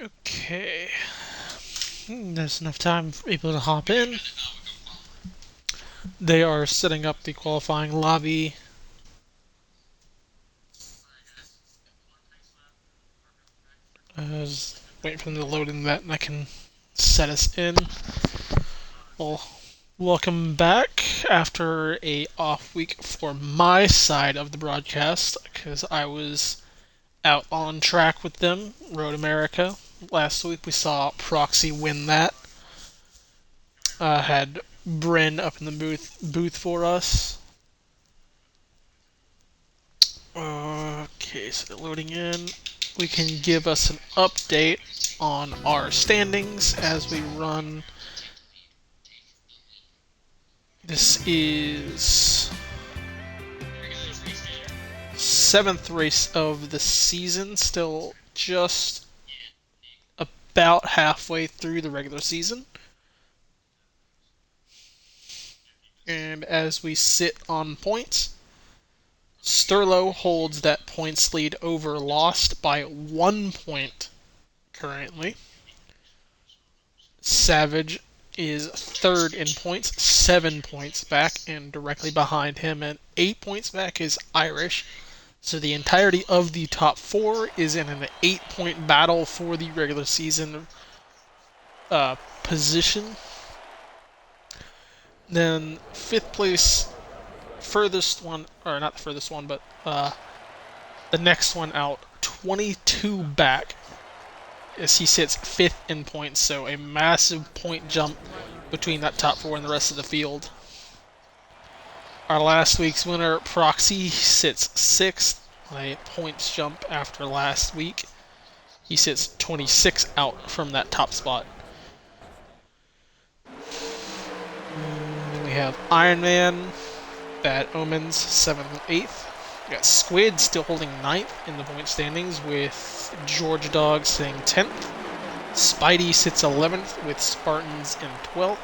Okay. There's enough time for people to hop in. They are setting up the qualifying lobby. Just waiting for them to load in that, and I can set us in. Well, welcome back after a off week for my side of the broadcast because I was out on track with them, Road America. Last week we saw Proxy win that. Had Bryn up in the booth for us. Okay, so loading in. We can give us an update on our standings as we run. This is seventh race of the season, still just about halfway through the regular season. And as we sit on points, Sterlo holds that points lead over Lost by 1 point currently. Savage is third in points, 7 points back, and directly behind him and 8 points back is Irish. So the entirety of the top four is in an 8 point battle for the regular season position. Then fifth place, furthest one, or not the furthest one, but the next one out, 22 back, as he sits fifth in points. So a massive point jump between that top four and the rest of the field. Our last week's winner, Proxy, sits sixth on a points jump after last week. He sits 26 out from that top spot. Then we have Iron Man, Bad Omens, 7th and 8th. We got Squid still holding 9th in the point standings with George Dog sitting 10th. Spidey sits 11th with Spartans in 12th.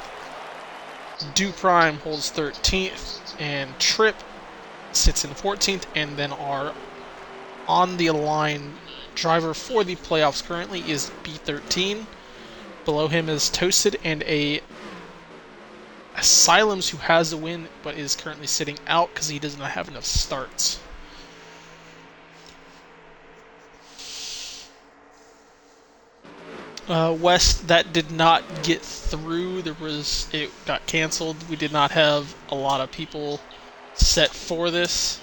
Do Prime holds 13th, and Trip sits in 14th, and then our on the line driver for the playoffs currently is B13. Below him is Toasted and a Asylums who has a win but is currently sitting out because he does not have enough starts. West, that did not get through. It got canceled. We did not have a lot of people set for this,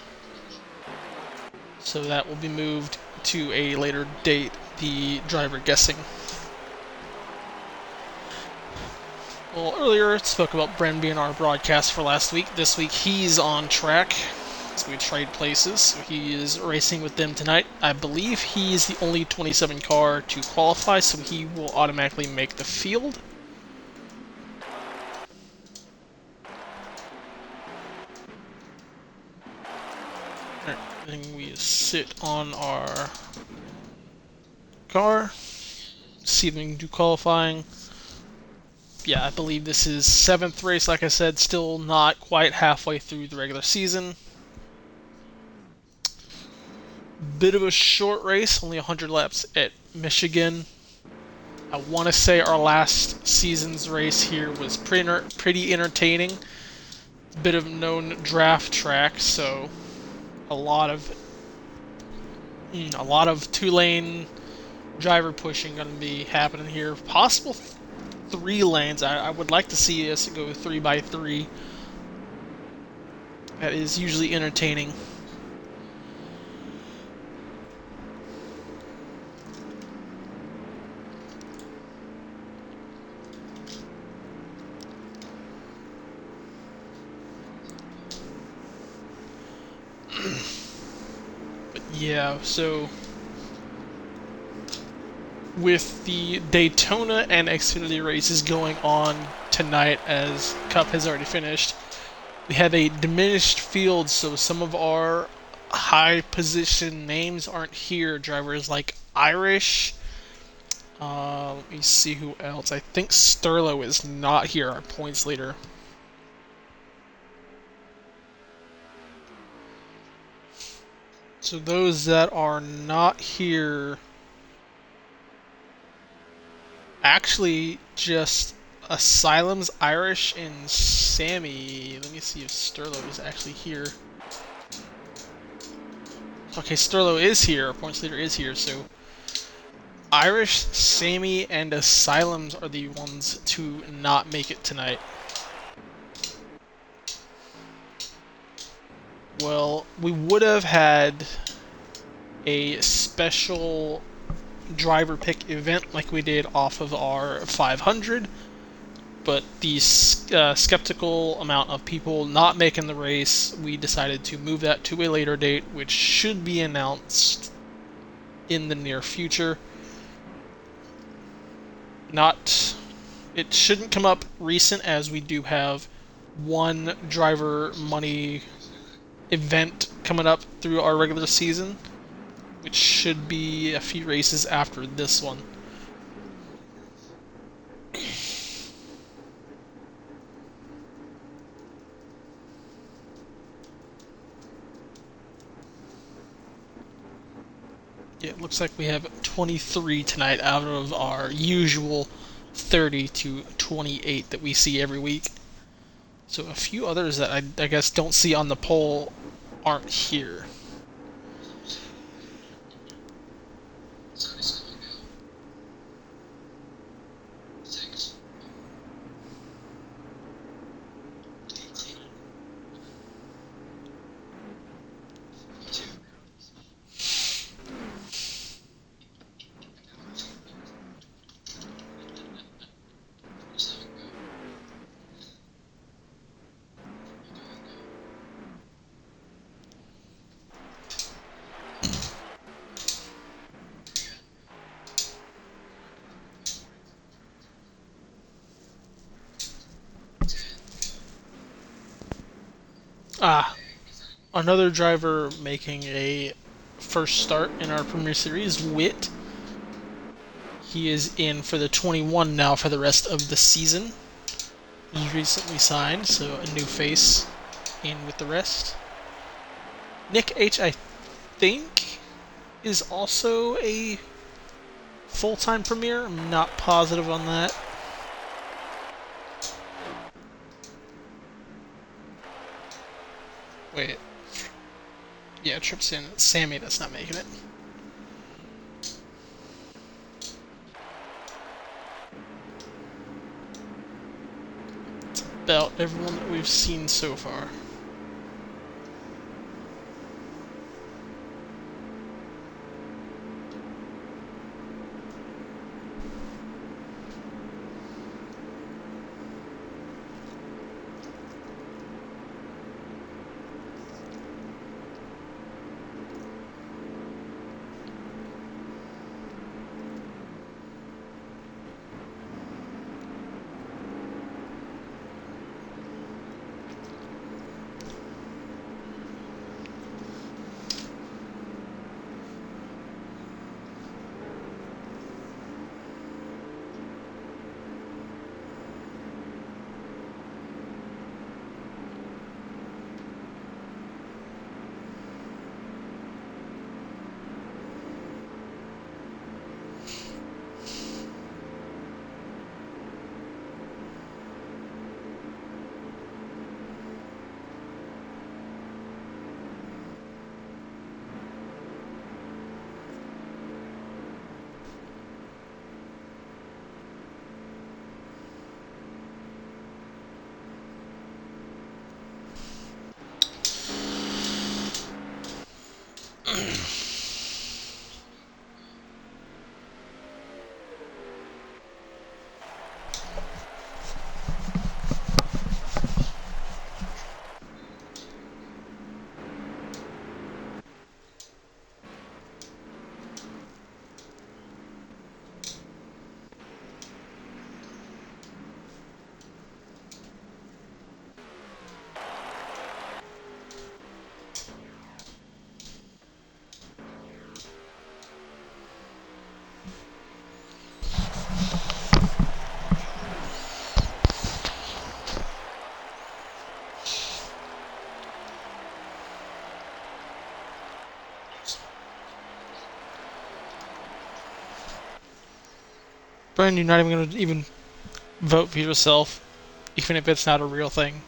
so that will be moved to a later date. The driver guessing. Well, earlier I spoke about Bren being our broadcast for last week. This week he's on track. So we trade places. So he is racing with them tonight. I believe he's the only 27 car to qualify, so he will automatically make the field. Alright, then we sit on our car. See if we can do qualifying. Yeah, I believe this is 7th race, like I said, still not quite halfway through the regular season. Bit of a short race, only 100 laps at Michigan. I want to say our last season's race here was pretty entertaining. Bit of known draft track, so a lot of two-lane driver pushing going to be happening here. Possible 3 lanes. I would like to see us go 3x3. That is usually entertaining. But yeah, so with the Daytona and Xfinity races going on tonight, as Cup has already finished, we have a diminished field, so some of our high position names aren't here. Drivers like Irish. Let me see who else. I think Sterlo is not here, our points leader. So those that are not here actually just Asylums, Irish, and Sammy. Let me see if Sterlo is actually here. Okay, Sterlo is here. Our points leader is here, so Irish, Sammy, and Asylums are the ones to not make it tonight. Well, we would have had a special driver pick event like we did off of our 500, but the skeptical amount of people not making the race, we decided to move that to a later date, which should be announced in the near future. It shouldn't come up recent, as we do have one driver money event coming up through our regular season, which should be a few races after this one. Yeah, it looks like we have 23 tonight out of our usual 30 to 28 that we see every week. So a few others that I guess don't see on the poll aren't here. Another driver making a first start in our Premier Series, Witt. He is in for the 21 now for the rest of the season. He recently signed, so a new face in with the rest. Nick H, I think, is also a full-time Premier. I'm not positive on that. Wait. Yeah, Trips in. Sammy that's not making it. It's about everyone that we've seen so far. Brian, you're not even gonna even vote for yourself, even if it's not a real thing.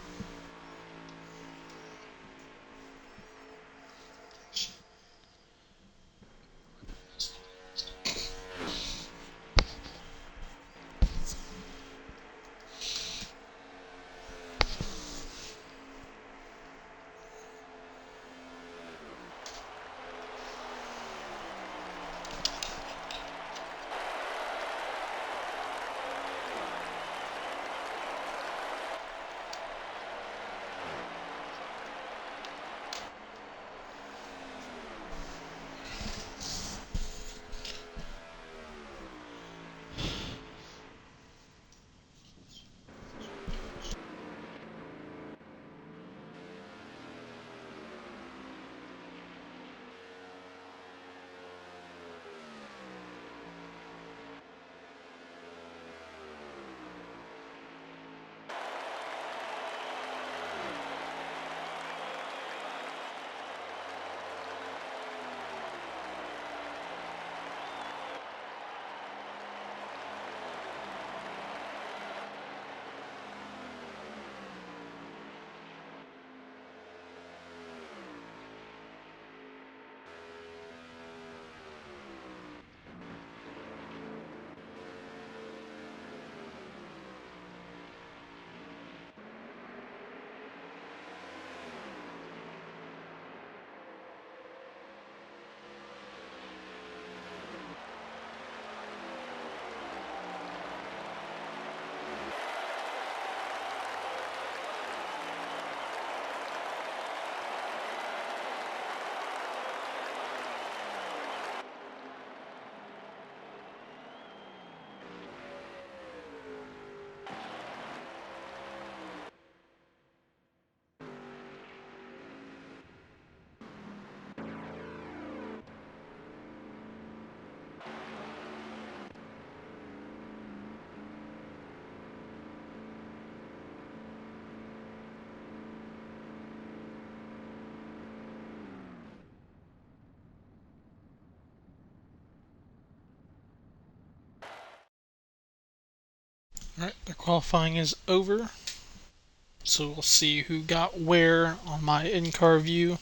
Alright, the qualifying is over. So we'll see who got where on my in-car view.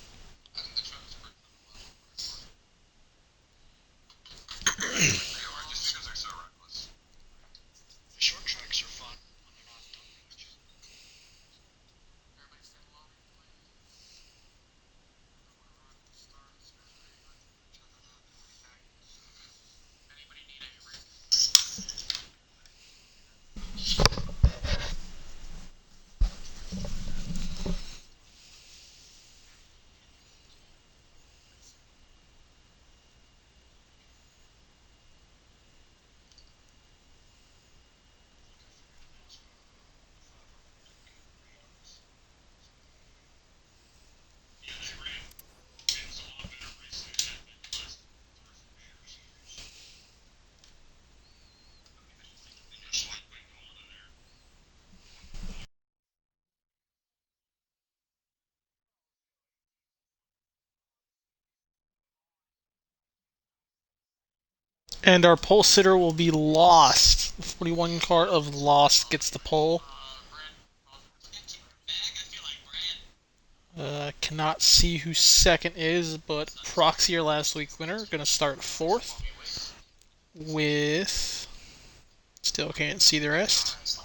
And our pole sitter will be Lost. The 41 car of Lost gets the pole. Cannot see who second is, but Proxy, our last week winner, going to start fourth with. Still can't see the rest.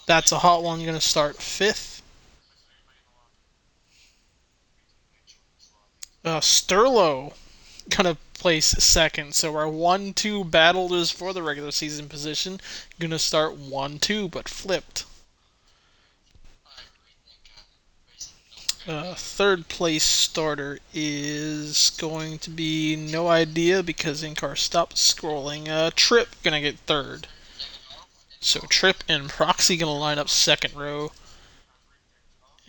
That's a hot one, going to start fifth. Sterlo gonna place second. So our 1-2 battlers for the regular season position gonna start 1-2, but flipped. Third place starter is going to be no idea because in-car stopped scrolling. Trip gonna get third. So Trip and Proxy gonna line up second row.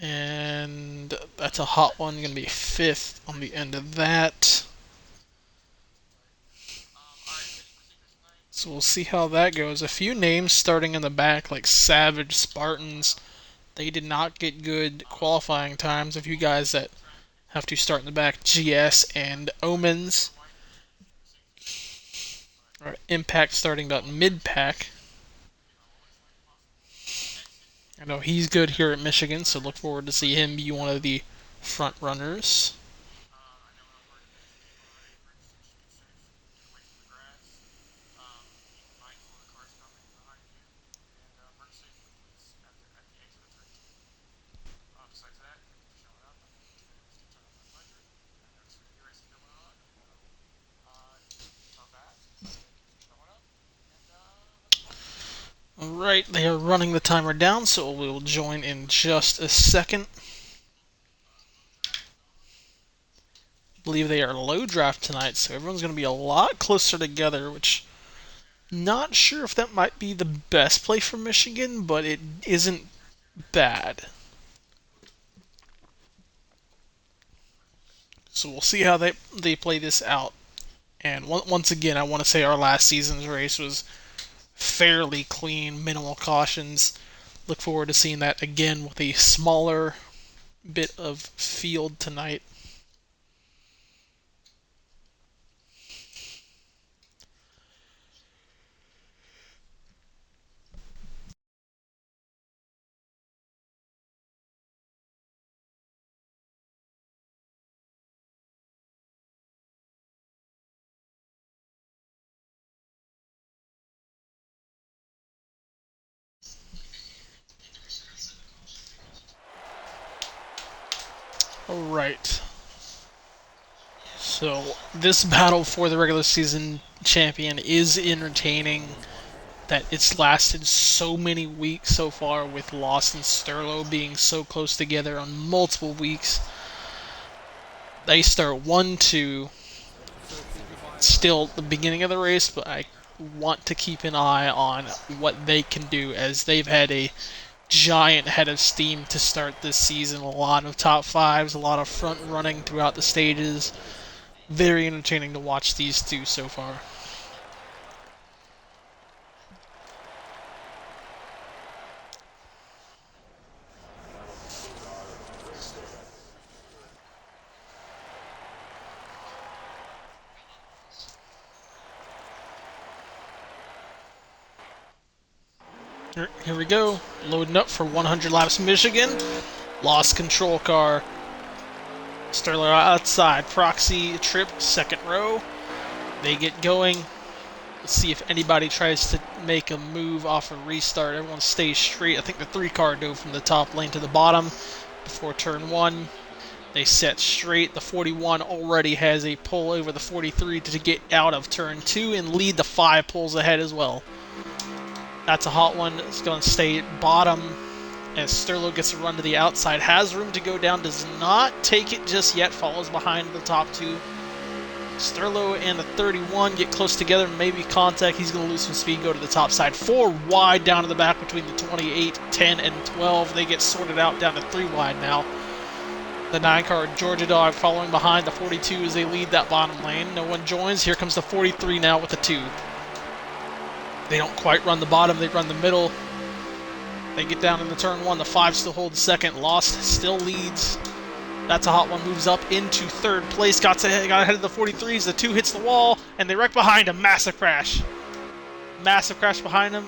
And that's a hot one, gonna be fifth on the end of that. So we'll see how that goes. A few names starting in the back, like Savage, Spartans, they did not get good qualifying times. A few guys that have to start in the back, GS and Omens. Alright, Impact starting about mid-pack. I know he's good here at Michigan, so look forward to see him be one of the front runners. Alright, they are running the timer down, so we will join in just a second. I believe they are low draft tonight, so everyone's going to be a lot closer together, which not sure if that might be the best play for Michigan, but it isn't bad. So we'll see how they play this out. And once again, I want to say our last season's race was fairly clean, minimal cautions. Look forward to seeing that again with a smaller bit of field tonight. Alright. So, this battle for the regular season champion is entertaining. That it's lasted so many weeks so far, with Lost and Sterlo being so close together on multiple weeks. They start 1-2, still the beginning of the race, but I want to keep an eye on what they can do, as they've had a giant head of steam to start this season. A lot of top fives, a lot of front running throughout the stages. Very entertaining to watch these two so far. Here we go. Loading up for 100 laps Michigan. Lost control car. Sterler outside. Proxy Trip second row. They get going. Let's see if anybody tries to make a move off a restart. Everyone stays straight. I think the 3-car dove from the top lane to the bottom before turn 1. They set straight. The 41 already has a pull over the 43 to get out of turn 2 and lead the 5 pulls ahead as well. That's a hot one. It's going to stay bottom as Sterlo gets a run to the outside. Has room to go down. Does not take it just yet. Follows behind the top 2. Sterlo and the 31 get close together. Maybe contact. He's going to lose some speed. Go to the top side. 4 wide down to the back between the 28, 10, and 12. They get sorted out down to 3 wide now. The 9-car Georgia Dog following behind the 42 as they lead that bottom lane. No one joins. Here comes the 43 now with the 2. They don't quite run the bottom, they run the middle. They get down in the turn 1, the 5 still holds second, Lost still leads. That's a hot one, moves up into third place, got ahead of the 43s, the 2 hits the wall, and they wreck behind him, massive crash. Massive crash behind him,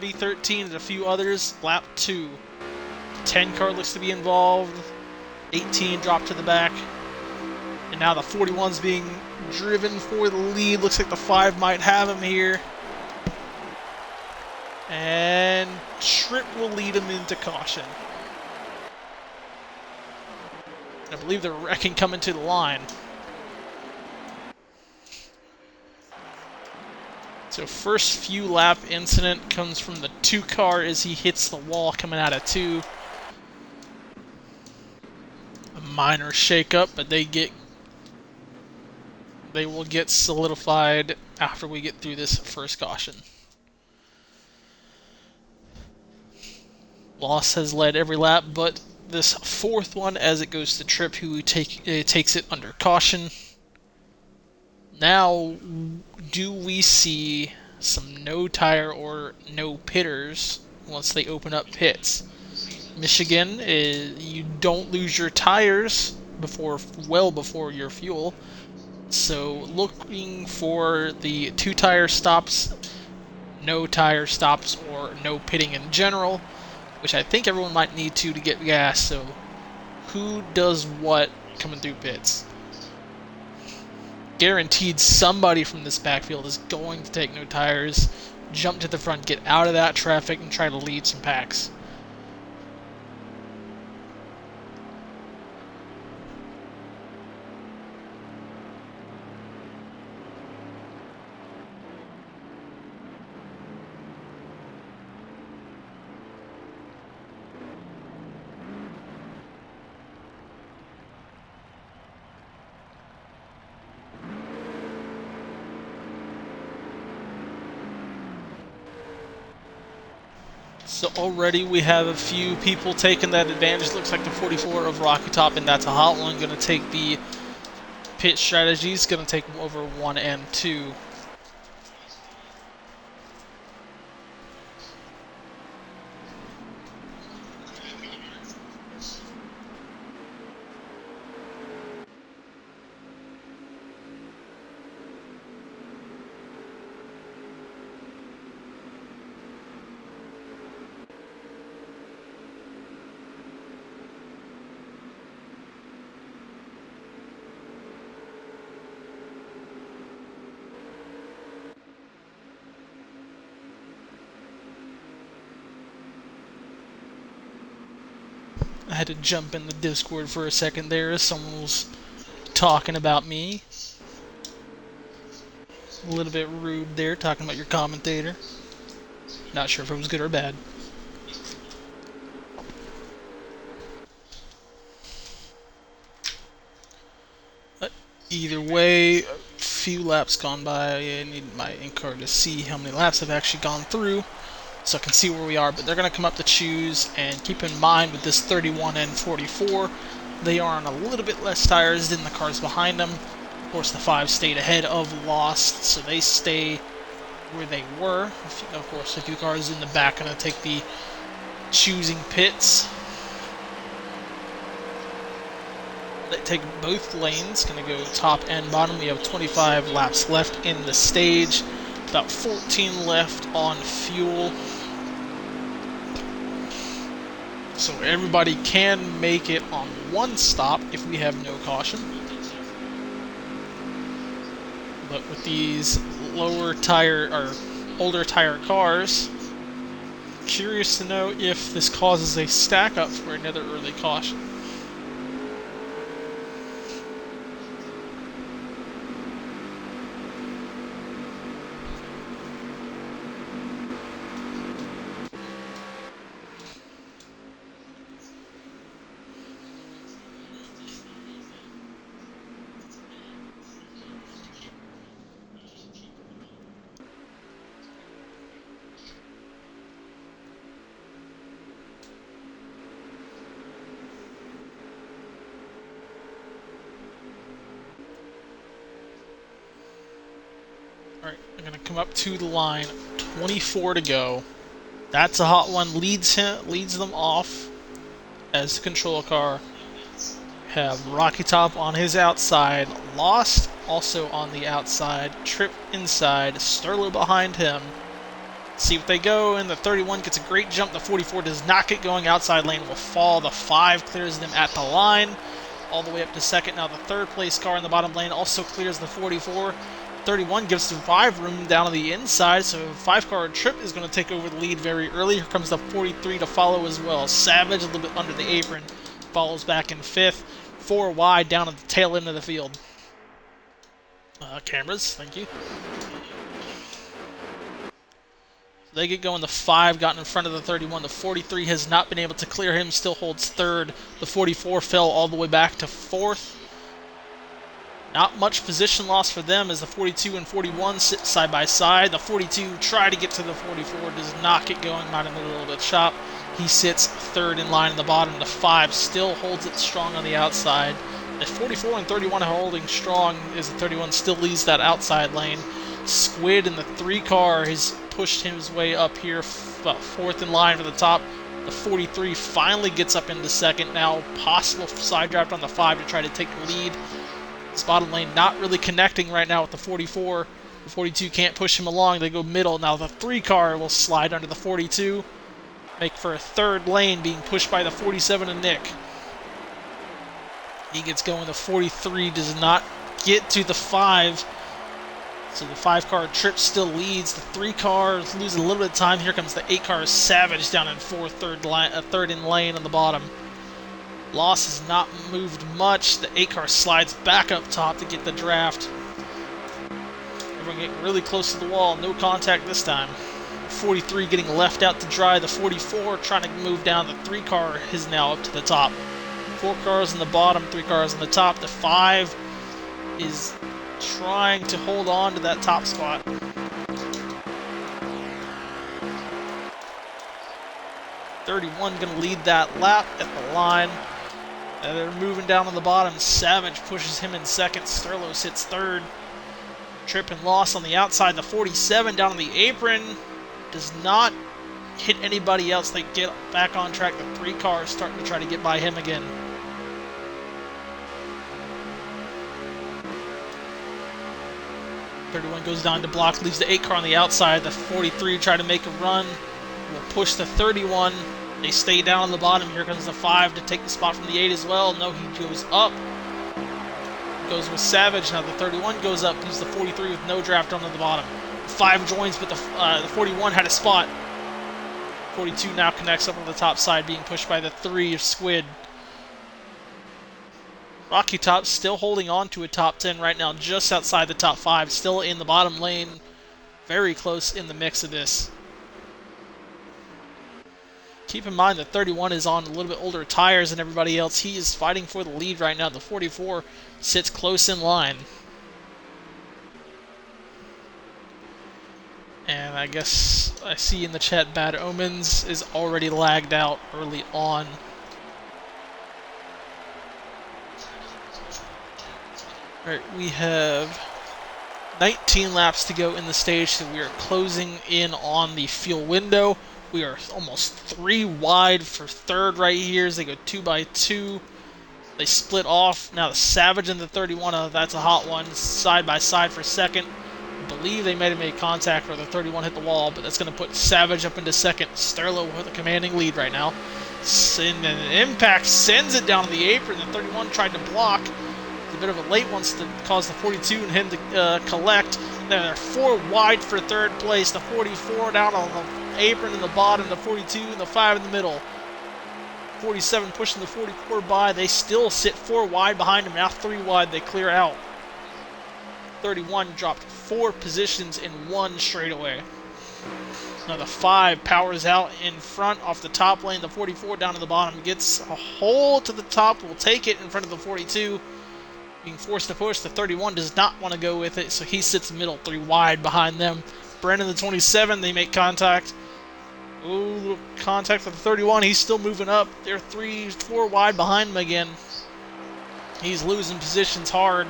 B13 and a few others, lap 2. 10 car looks to be involved, 18 dropped to the back, and now the 41's being driven for the lead, looks like the 5 might have him here. And Trip will lead him into caution. I believe they're wrecking coming to the line. So first few lap incident comes from the 2-car as he hits the wall coming out of 2. A minor shake-up, but they will get solidified after we get through this first caution. Lost has led every lap, but this 4th one as it goes to Trip, who takes it under caution. Now, do we see some no tire or no pitters once they open up pits? Michigan, you don't lose your tires well before your fuel. So looking for the 2-tire stops, no tire stops, or no pitting in general, which I think everyone might need to get gas. So who does what coming through pits? Guaranteed somebody from this backfield is going to take no tires, jump to the front, get out of that traffic, and try to lead some packs. So already we have a few people taking that advantage. Looks like the 44 of Rocky Top, and that's a hot one. Going to take the pit strategies. Going to take them over 1 and 2. I had to jump in the Discord for a second there as someone was talking about me. A little bit rude there, talking about your commentator. Not sure if it was good or bad. But either way, a few laps gone by. I need my ink card to see how many laps I've actually gone through, so I can see where we are. But they're going to come up to choose, and keep in mind with this 31 and 44, they are on a little bit less tires than the cars behind them. Of course, the 5 stayed ahead of Lost, so they stay where they were. Of course, a few cars in the back going to take the choosing pits. They take both lanes, going to go top and bottom. We have 25 laps left in the stage, about 14 left on fuel. So everybody can make it on one stop if we have no caution. But with these lower tire or older tire cars, curious to know if this causes a stack up for another early caution. Alright, I'm going to come up to the line, 24 to go. That's a hot one, leads them off as the control car. Have Rocky Top on his outside, Lost also on the outside, Trip inside, Sterlo behind him. See what they go, and the 31 gets a great jump. The 44 does not get going. Outside lane will fall. The 5 clears them at the line, all the way up to second. Now the third place car in the bottom lane also clears the 44. 31 gives the 5 room down on the inside, so 5-car Trip is going to take over the lead very early. Here comes the 43 to follow as well. Savage, a little bit under the apron, follows back in 5th. 4 wide down at the tail end of the field. Cameras, thank you. They get going. The 5 got in front of the 31. The 43 has not been able to clear him, still holds 3rd. The 44 fell all the way back to 4th. Not much position loss for them as the 42 and 41 sit side by side. The 42 try to get to the 44, does not get going, not in the middle of the chop. He sits 3rd in line in the bottom. The 5 still holds it strong on the outside. The 44 and 31 are holding strong as the 31 still leads that outside lane. Squid in the 3 car has pushed his way up here, 4th in line for the top. The 43 finally gets up into 2nd. Now possible side draft on the 5 to try to take the lead. This bottom lane not really connecting right now with the 44. The 42 can't push him along. They go middle. Now the 3 car will slide under the 42. Make for a third lane being pushed by the 47 and Nick. He gets going. The 43 does not get to the 5. So the 5 car Trip still leads. The 3 car loses a little bit of time. Here comes the 8 car Savage down in 4th, third in lane on the bottom. Loss has not moved much. The 8 car slides back up top to get the draft. Everyone getting really close to the wall. No contact this time. 43 getting left out to dry. The 44 trying to move down. The 3 car is now up to the top. 4 cars in the bottom, 3 cars on the top. The 5 is trying to hold on to that top spot. .31 going to lead that lap at the line. They're moving down on the bottom. Savage pushes him in second. Sterlo sits third. Trip and Loss on the outside. The 47 down on the apron does not hit anybody else. They get back on track. The 3 cars starting to try to get by him again. .31 goes down to block, leaves the 8 car on the outside. The 43 try to make a run. Will push the 31. They stay down on the bottom. Here comes the 5 to take the spot from the 8 as well. No, he goes up. Goes with Savage. Now the 31 goes up. Leaves the 43 with no draft on the bottom. The 5 joins, but the 41 had a spot. 42 now connects up on the top side, being pushed by the 3 of Squid. Rocky Top still holding on to a top 10 right now, just outside the top 5. Still in the bottom lane. Very close in the mix of this. Keep in mind that 31 is on a little bit older tires than everybody else. He is fighting for the lead right now. The 44 sits close in line. And I guess I see in the chat Bad Omens is already lagged out early on. Alright, we have 19 laps to go in the stage, so we are closing in on the fuel window. We are almost 3 wide for third right here as they go 2 by 2. They split off. Now the Savage and the 31, that's a hot one, side by side for second. I believe they may have made contact where the 31 hit the wall, but that's going to put Savage up into second. Sterlo with a commanding lead right now. And an impact sends it down the apron. The 31 tried to block. It's a bit of a late one to cause the 42 and him to collect. They're 4 wide for third place. The 44 down on the apron in the bottom. The 42 and the 5 in the middle. 47 pushing the 44 by. They still sit 4 wide behind him. Now 3 wide. They clear out. 31 dropped 4 positions in 1 straightaway. Now the 5 powers out in front off the top lane. The 44 down to the bottom. Gets a hole to the top. Will take it in front of the 42. Being forced to push. The 31 does not want to go with it, so he sits middle, 3 wide behind them. Brennan, the 27, they make contact. Ooh, little contact with the 31. He's still moving up. They're 4 wide behind him again. He's losing positions hard.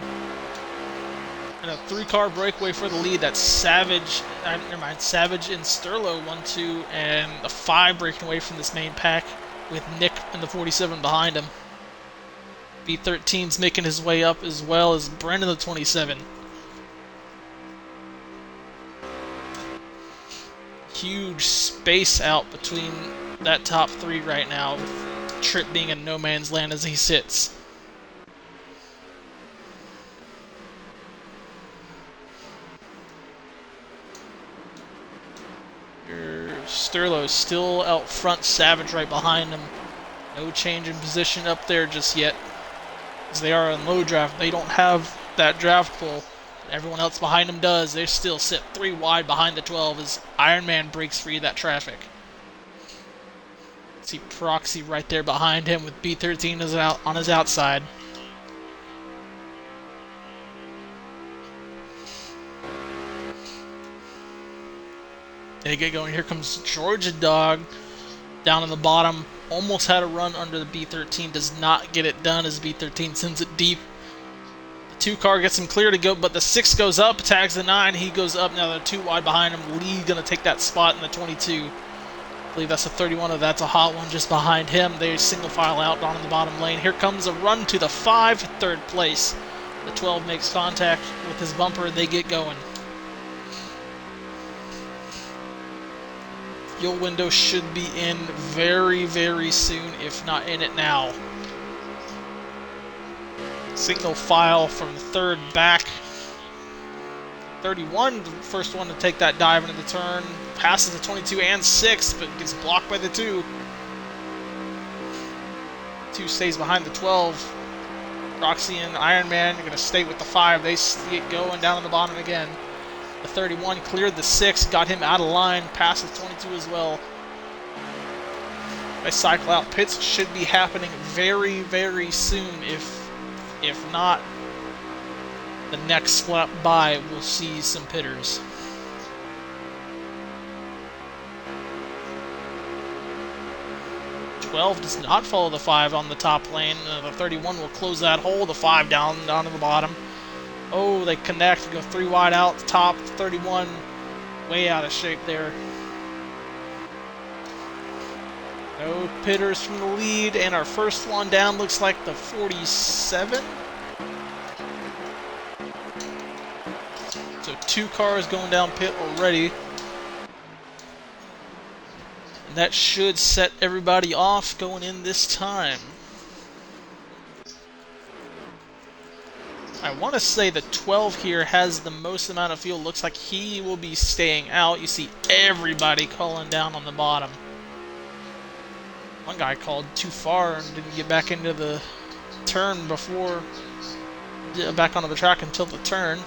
And a 3-car breakaway for the lead. That's Savage. Never mind. Savage and Sterlo 1-2, and a 5 breaking away from this main pack with Nick and the 47 behind him. B13's making his way up as well as Brennan the 27. Huge space out between that top 3 right now, with Trip being in no man's land as he sits. Sterlo still out front, Savage right behind him. No change in position up there just yet. As they are in low draft, they don't have that draft pull. Everyone else behind them does. They still sit 3 wide behind the 12 as Iron Man breaks free of that traffic. See Proxy right there behind him with B13 is out on his outside. They get going. Here comes Georgia Dog down on the bottom. Almost had a run under the B13. Does not get it done as B13 sends it deep. The 2-car gets him clear to go, but the 6 goes up, tags the 9. He goes up. Now they're 2 wide behind him. Lee going to take that spot in the 22. I believe that's a 31. That's a hot one just behind him. They single file out down in the bottom lane. Here comes a run to the 5, third place. The 12 makes contact with his bumper, they get going. Fuel window should be in very, very soon, if not in it now. Single file from third back. 31, the first one to take that dive into the turn. Passes the 22 and 6, but gets blocked by the 2. 2 stays behind the 12. Roxy and Ironman are going to stay with the 5. They get going down on the bottom again. The 31 cleared the 6, got him out of line, passes 22 as well. They cycle out. Pits should be happening very, very soon. If not, the next lap by, we'll see some pitters. The 12 does not follow the 5 on the top lane. The 31 will close that hole. The 5 down to the bottom. Oh, they connect, go 3 wide out the top. 31 way out of shape there. No pitters from the lead, and our first one down looks like the 47. So 2 cars going down pit already. And that should set everybody off going in this time. I want to say that 12 here has the most amount of fuel. Looks like he will be staying out. You see everybody calling down on the bottom. One guy called too far and didn't get back into the turn before, back onto the track until the turn.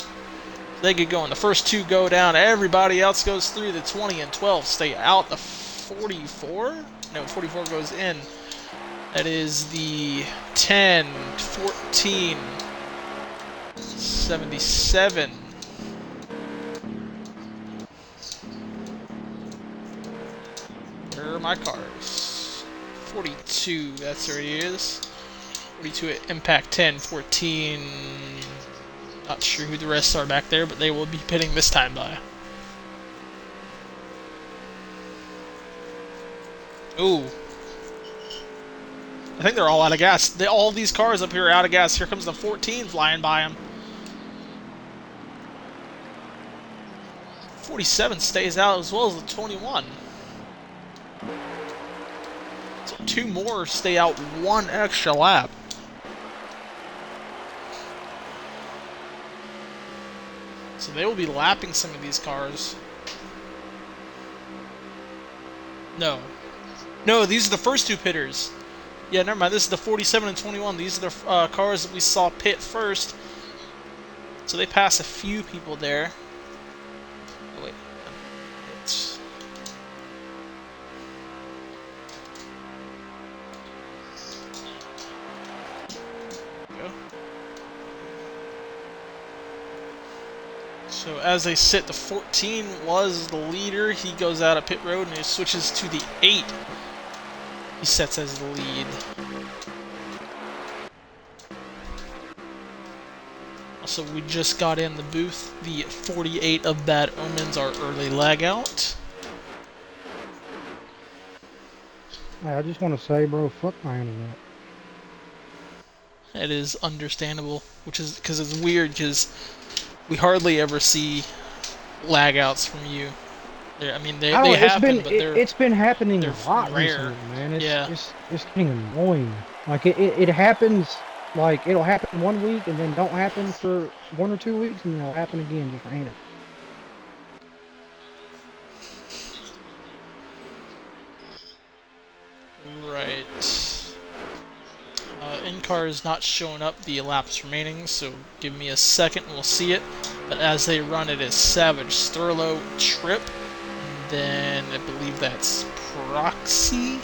They get going. The first 2 go down. Everybody else goes through. The 20 and 12 stay out. The 44? No, 44 goes in. That is the 10, 14, 77. Where are my cars? 42, that's where he is. 42 at Impact 10, 14. Not sure who the rest are back there, but they will be pitting this time by. Ooh. I think they're all out of gas. All these cars up here are out of gas. Here comes the 14 flying by him. 47 stays out as well as the 21. So 2 more stay out 1 extra lap. So they will be lapping some of these cars. No. No, these are the first 2 pitters. Yeah, never mind. This is the 47 and 21. These are the cars that we saw pit first. So they pass a few people there. Oh, wait. It's... Go. So as they sit, the 14 was the leader. He goes out of pit road and he switches to the 8. He sets as the lead. Also, we just got in the booth. The 48 of Bad Omens, our early lag out. Hey, I just want to say, bro, fuck my internet. It is understandable, which is because it's weird because we hardly ever see lag outs from you. I mean, they happen, but it's been happening a lot rare. recently, man. Yeah. It's getting annoying. Like it happens. Like it'll happen 1 week and then don't happen for 1 or 2 weeks and then it'll happen again just random. Right. In-car is not showing up the laps remaining, so give me a second and we'll see it. But as they run, it is Savage, Sterlo, Trip, and then I believe that's Proxy.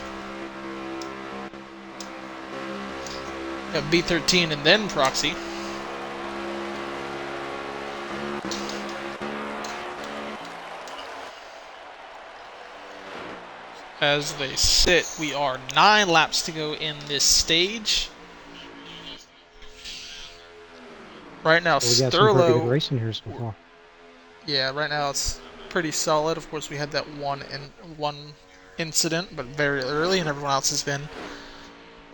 Got B13 and then Proxy. As they sit, we are 9 laps to go in this stage. Right now, Well, we got some pretty Sterlo. good racing here so far. Yeah, right now it's pretty solid. Of course, we had that one incident, but very early, and everyone else has been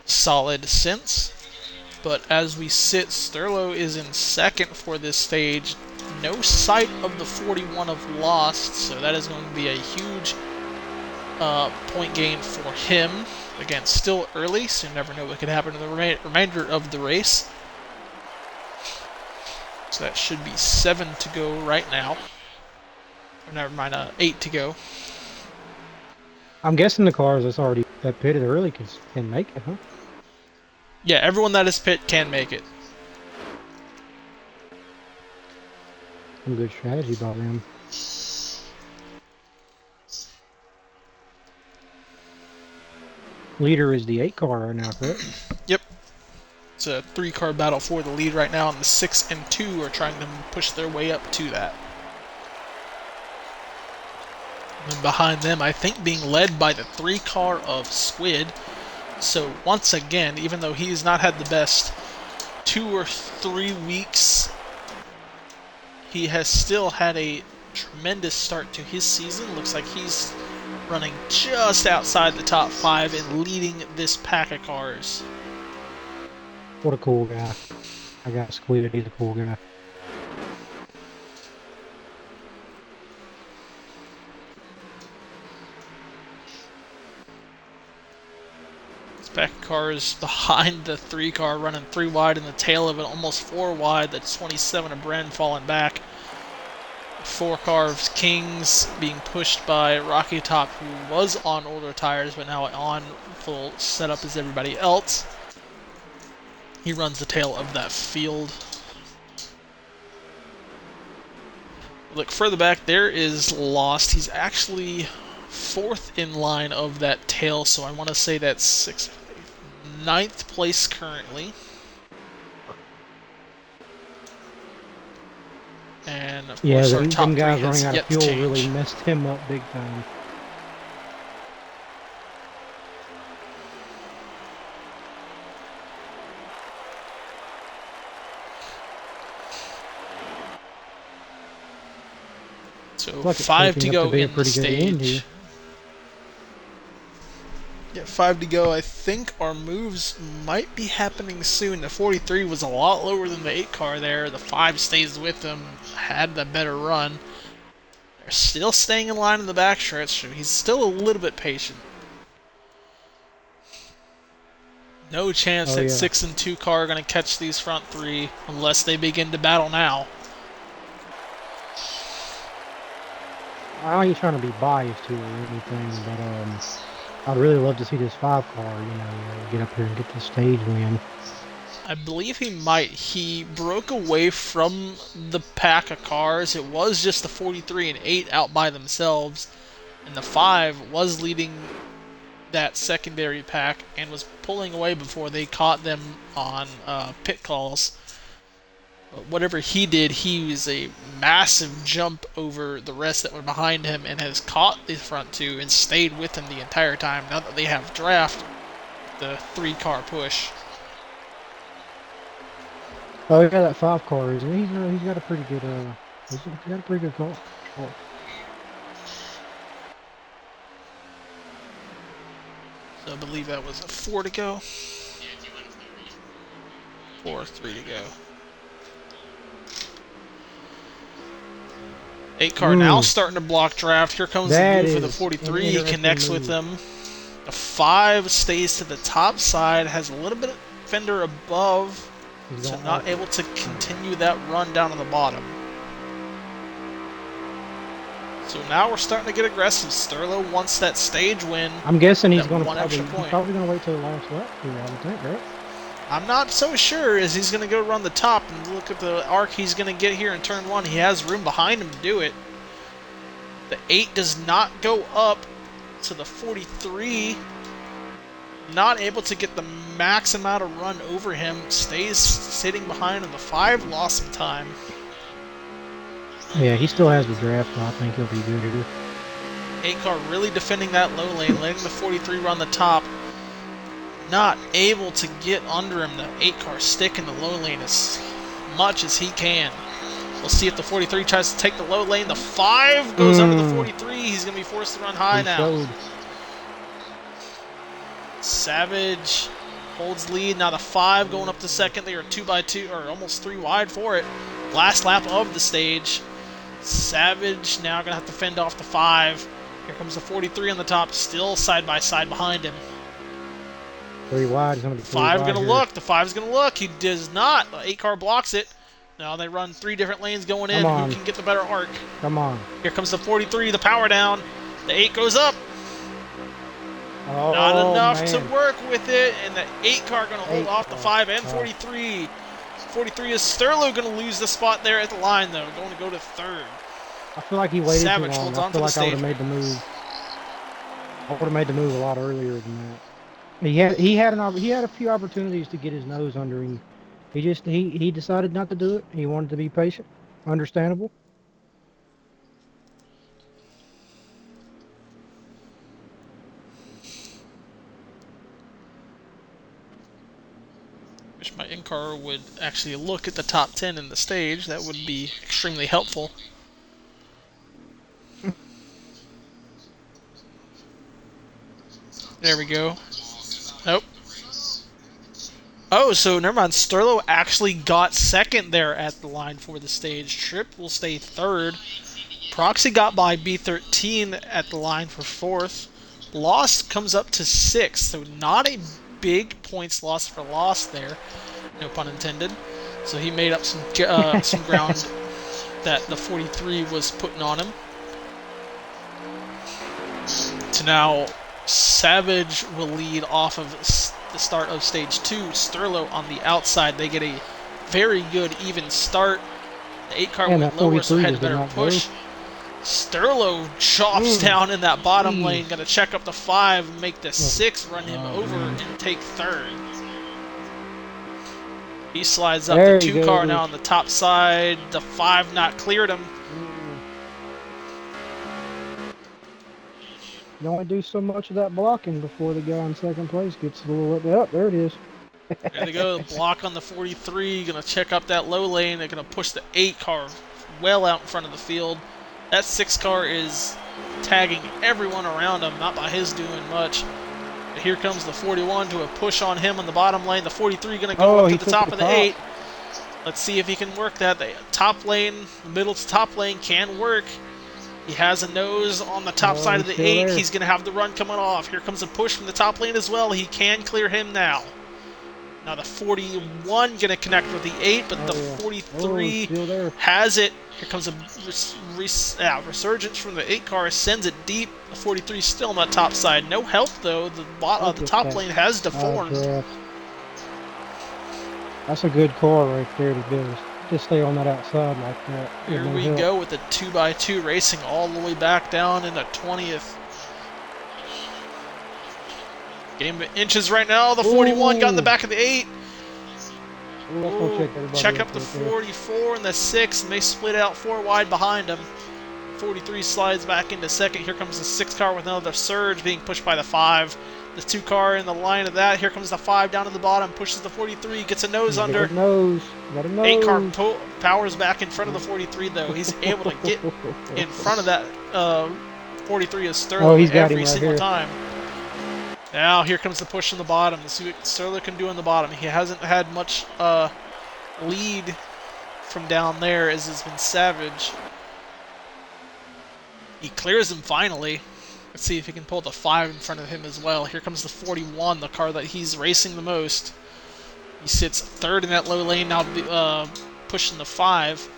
solid since. But as we sit, Sterlo is in second for this stage. No sight of the 41 of Lost, so that is going to be a huge point gain for him. Again, still early, so you never know what could happen in the remainder of the race. So that should be 7 to go right now. Or never mind, 8 to go. I'm guessing the cars that pitted early can make it, huh? Yeah, everyone that is pit can make it. Some good strategy by them. Leader is the 8 car right now, correct? Yep. It's a 3-car battle for the lead right now, and the 6 and 2 are trying to push their way up to that. And behind them, I think being led by the 3-car of Squid. So once again, even though he's not had the best 2 or 3 weeks, he has still had a tremendous start to his season. Looks like he's running just outside the top 5 and leading this pack of cars. What a cool guy. I got Squid, he's a cool guy. This pack of cars behind the 3-car running 3 wide, and the tail of it almost 4 wide. That's 27 of Bren falling back. 4-car of Kings being pushed by Rocky Top, who was on older tires but now on full setup as everybody else. He runs the tail of that field. Look further back, there is Lost. He's actually 4th in line of that tail, so I want to say that's 6th, 9th place currently. And of course, our top them guys 3 has running out yet of fuel to change. really messed him up big time. So Like it's 5 to shaping up go to be a in the pretty good end stage. here. Yeah, 5 to go. I think our moves might be happening soon. The 43 was a lot lower than the 8-car there. The 5 stays with him, had the better run. They're still staying in line in the backstretch, so he's still a little bit patient. No chance that 6 and 2 car are going to catch these front 3 unless they begin to battle now. I ain't trying to be biased here or anything, but I'd really love to see this 5-car, get up here and get the stage win. I believe he might. He broke away from the pack of cars. It was just the 43 and 8 out by themselves, and the 5 was leading that secondary pack and was pulling away before they caught them on pit calls. But whatever he did, he was a massive jump over the rest that were behind him and has caught the front 2 and stayed with them the entire time. Now that they have draft, the 3-car push. Oh yeah, that 5-car is he's got a pretty good he's got a pretty good car. Oh. So I believe that was a 4 to go. 4, 3 to go. 8-car now starting to block draft. Here comes the move for the 43. He connects with them. The 5 stays to the top side, has a little bit of fender above, so not able to continue that run down on the bottom. So now we're starting to get aggressive. Sterlo wants that stage win. I'm guessing he's going going to to probably going to wait till the last lap here, I would think, right? I'm not so sure as he's going to go run the top and look at the arc he's going to get here in turn 1. He has room behind him to do it. The 8 does not go up to the 43. Not able to get the max amount of run over him. Stays sitting behind him. The 5 lost some time. Yeah, he still has the draft, so I think he'll be good here. 8-car really defending that low lane, letting the 43 run the top. Not able to get under him. The 8-car stick in the low lane as much as he can. We'll see if the 43 tries to take the low lane. The 5 goes under the 43. He's going to be forced to run high now. Savage holds lead. Now the 5 going up to second. They are 2 by 2, or almost 3 wide for it. Last lap of the stage. Savage now going to have to fend off the 5. Here comes the 43 on the top, still side by side behind him. 3 wide. He's gonna be 5 wide going to here. look. The 5's going to look. He does not. The 8 car blocks it. Now they run 3 different lanes going in. Come on. Who can get the better arc? Come on. Here comes the 43, the power down. The 8 goes up. Oh, Not enough man. to work with it. And the 8 car going to hold 8 off the car. 5 and 43. 43 is Sterlo going to lose the spot there at the line, though. Going to go to 3rd. I feel like he waited Savage too long. holds I on feel to like the I would have stage. made the move. I would have made the move a lot earlier than that. He had a few opportunities to get his nose under him. He decided not to do it. He wanted to be patient. Understandable. Wish my in-car would actually look at the top 10 in the stage. That would be extremely helpful. There we go. Nope. Oh, so never mind. Sterlo actually got second there at the line for the stage. Tripp will stay 3rd. Proxy got by B13 at the line for 4th. Lost comes up to 6th, so not a big points loss for Lost there. No pun intended. So he made up some ground that the 43 was putting on him. So now Savage will lead off of the start of stage 2. Sterlo on the outside. They get a very good even start. The 8 car And went that lower, so 43 had a does better not push. Sterlo chops down in that bottom lane. Going to check up the 5 and make the 6 run him over and take 3rd. He slides up. There The he 2 car goes. now on the top side. The 5 not cleared him. You only do so much of that blocking before the guy in second place gets a little up. There it is. There they go. Block on the 43. Going to check up that low lane. They're going to push the 8 car well out in front of the field. That 6 car is tagging everyone around him, not by his doing much. But here comes the 41 to a push on him on the bottom lane. The 43 going to go up he to the took top the of the top. 8. Let's see if he can work that. The top lane, the middle to top lane can work. He has a nose on the top side of the he's 8. still there. He's going to have the run coming off. Here comes a push from the top lane as well. He can clear him now. Now the 41 going to connect with the 8, but the 43 still there. has it. Here comes a resurgence from the 8 car. Sends it deep. The 43 still on the top side. No help though. The top lane has deformed. crap. That's a good car right there to do. Just stay on that outside like that. Here No we help. go with the 2x2 racing all the way back down into 20th. Game of inches right now. The 41 got in the back of the 8. Ooh, let's go check everybody Check up the right there. 44 and the 6, and they split out 4 wide behind him. 43 slides back into second. Here comes the 6 car with another surge being pushed by the 5. The 2 car in the line of that. Here comes the 5 down to the bottom, pushes the 43, gets a nose under. Got a nose. Got a nose. 8 car powers back in front of the 43 though. He's able to get in front of that 43 as Sterlo he's got him every right single here. time. Now here comes the push on the bottom. Let's see what Sterlo can do on the bottom. He hasn't had much lead from down there as has been Savage. He clears him finally. Let's see if he can pull the 5 in front of him as well. Here comes the 41, the car that he's racing the most. He sits 3rd in that low lane now, pushing the 5.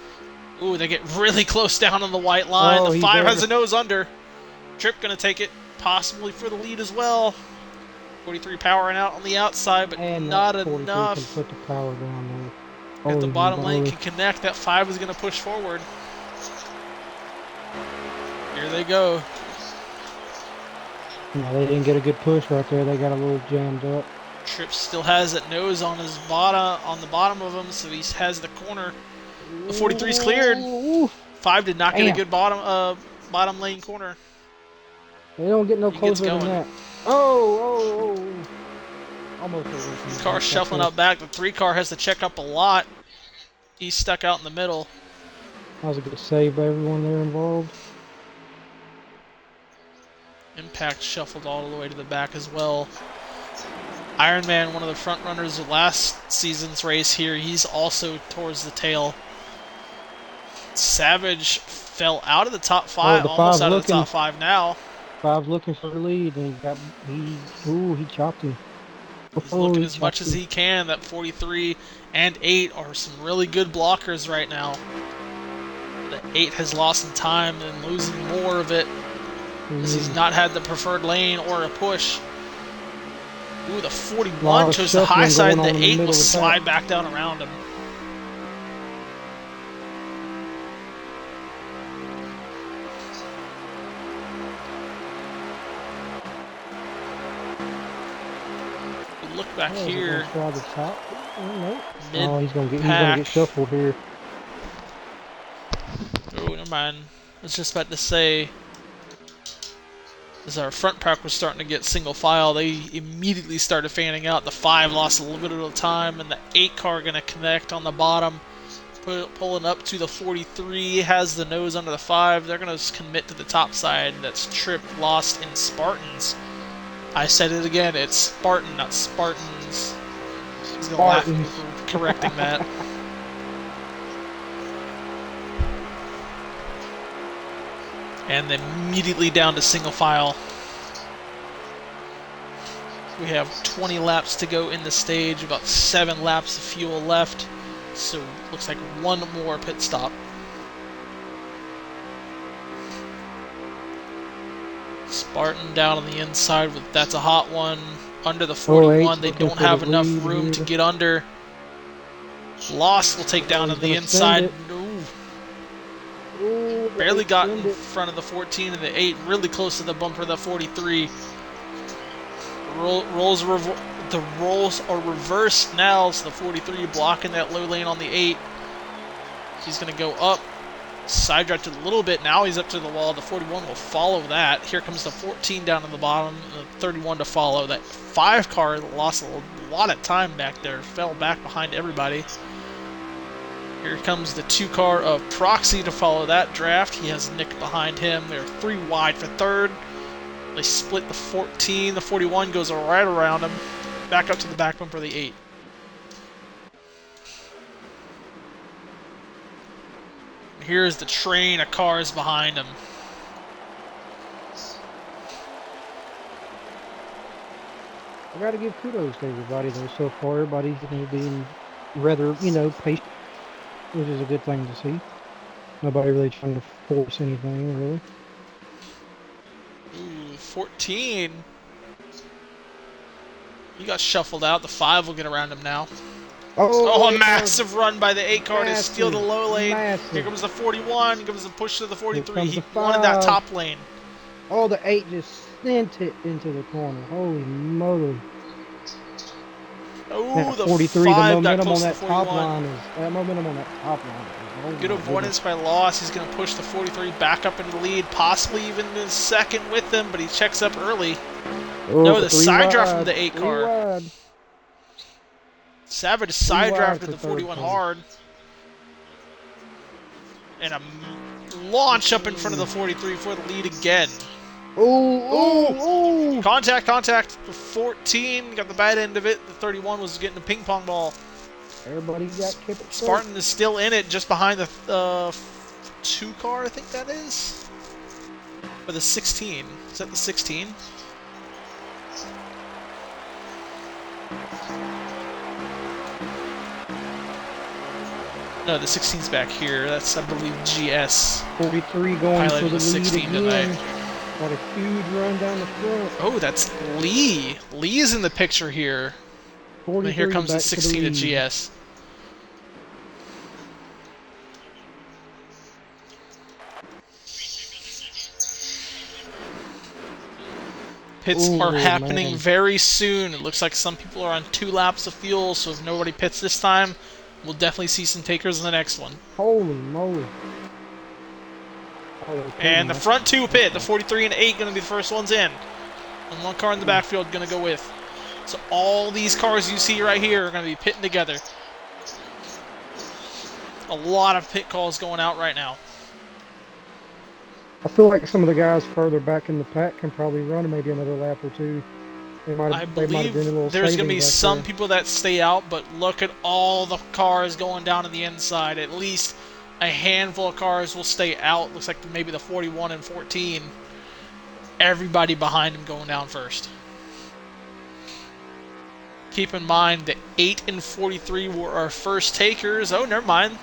Ooh, they get really close down on the white line. Oh, The he's 5 there. has a nose under. Tripp gonna take it, possibly for the lead as well. 43 powering out on the outside, but And not that 43 enough. can put the power down there. If the Holy bottom lane moly. can connect, that 5 is gonna push forward. Here they go. No, they didn't get a good push right there. They got a little jammed up. Tripp still has that nose on his on the bottom of him, so he has the corner. The 43's cleared. Ooh, 5 did not get a Damn. good bottom lane corner. they don't get no He gets closer than going. that. Oh. Almost over. Car shuffling out back. The 3 car has to check up a lot. He's stuck out in the middle. That was a good save by everyone there involved. Impact shuffled all the way to the back as well. Ironman, one of the front runners of last season's race here, he's also towards the tail. Savage fell out of the top Oh, five, the almost five's out of the looking. top five now. Five's looking for the lead, and he chopped him. He's Oh, looking he as much chopped as him. he can. That 43 and 8 are some really good blockers right now. The 8 has lost some time and losing more of it as he's not had the preferred lane or a push. Ooh, the 41 chose the high side, and the 8 will slide back down around him. Look back here. Try the top. Oh, Mid no. He's gonna get shuffled here. Oh, never mind. I was just about to say, as our front pack was starting to get single file, they immediately started fanning out. The 5 lost a little bit of time, and the 8 car going to connect on the bottom, pulling up to the 43, has the nose under the 5. They're going to commit to the top side. That's Trip lost in Spartans. I said it again, it's Spartan, not Spartans. He's going to laugh at me for correcting that. And then immediately down to single file. We have 20 laps to go in the stage, about 7 laps of fuel left, so looks like one more pit stop. Spartan down on the inside, that's a hot one. Under the 41, they don't have enough room to get under. Lost will take down on the inside. No. Barely got in front of the 14 and the 8, really close to the bumper of the 43. The rolls are reversed now, so the 43 blocking that low lane on the 8. He's going to go up, side drive to a little bit. Now he's up to the wall. The 41 will follow that. Here comes the 14 down on the bottom, the 31 to follow. That 5 car lost a lot of time back there, fell back behind everybody. Here comes the 2 car of Proxy to follow that draft. He has Nick behind him. They're 3 wide for 3rd. They split the 14. The 41 goes right around him. Back up to the back bumper of the 8. Here's the train of cars behind him. I gotta give kudos to everybody though so far. Everybody's being rather, patient, which is a good thing to see. Nobody really trying to force anything, really. Ooh, 14. He got shuffled out. The 5 will get around him now. Oh, a massive run by the 8 car to steal the low lane. Massive. Here comes the 41. Here comes the push to the 43. He wanted that top lane. Oh, the 8 just sent it into the corner. Holy moly. Oh, the 43, 5 the got momentum close on to that the 41. top line is that momentum on that top line. Good avoidance by Loss. He's going to push the 43 back up into the lead, possibly even in second with them, but he checks up early. Oh, no, the side drive from the 8 car. Wide. Savage side drive to the 41 hard. And a launch up in front of the 43 for the lead again. Oh! Contact. The 14 got the bad end of it. The 31 was getting a ping pong ball. Everybody got kept. Spartan is still in it, just behind the 2 car, I think that is. Or the 16. Is that the 16? No, the 16's back here. That's, I believe, GS. 43 going for the 16 lead again. tonight. Got a huge run down the front. Oh, that's Lee. Lee is in the picture here. And here comes the 16 of GS. Pits are happening very soon. It looks like some people are on 2 laps of fuel, so if nobody pits this time, we'll definitely see some takers in the next one. Holy moly. And the front 2 pit, the 43 and 8 going to be the first ones in. And 1 car in the backfield going to go with. So all these cars you see right here are going to be pitting together. A lot of pit calls going out right now. I feel like some of the guys further back in the pack can probably run maybe another lap or 2. I they might have believe been a little there's going to saving be back some there. people that stay out, but look at all the cars going down to the inside. At least a handful of cars will stay out. Looks like maybe the 41 and 14. Everybody behind him going down first. Keep in mind the 8 and 43 were our first takers. Oh, never mind.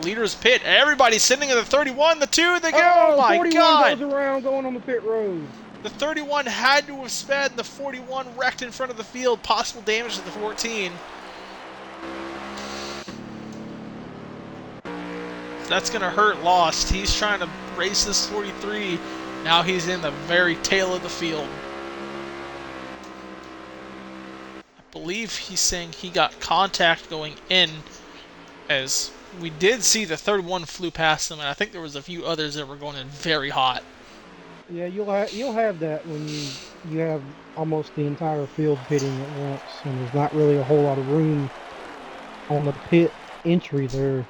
Leaders pit. Everybody's sitting in the 31, the 2, they go. Oh my 41 god! goes around going on the pit road. The 31 had to have sped. The 41 wrecked in front of the field. Possible damage to the 14. That's going to hurt Lost. He's trying to race this 43. Now he's in the very tail of the field. I believe he's saying he got contact going in, as we did see the 31 flew past him, and I think there was a few others that were going in very hot. Yeah, you'll have that when you have almost the entire field pitting at once, and there's not really a whole lot of room on the pit entry there.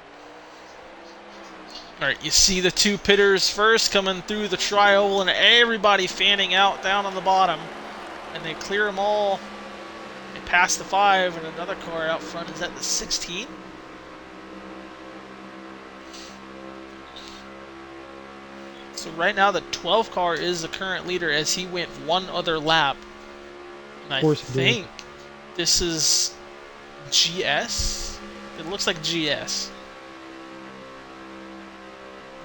Alright, you see the 2 pitters first coming through the tri-oval, and everybody fanning out down on the bottom. And they clear them all. They pass the 5, and another car out front. Is that the 16? So right now the 12 car is the current leader, as he went one other lap. And I think this is GS? It looks like GS.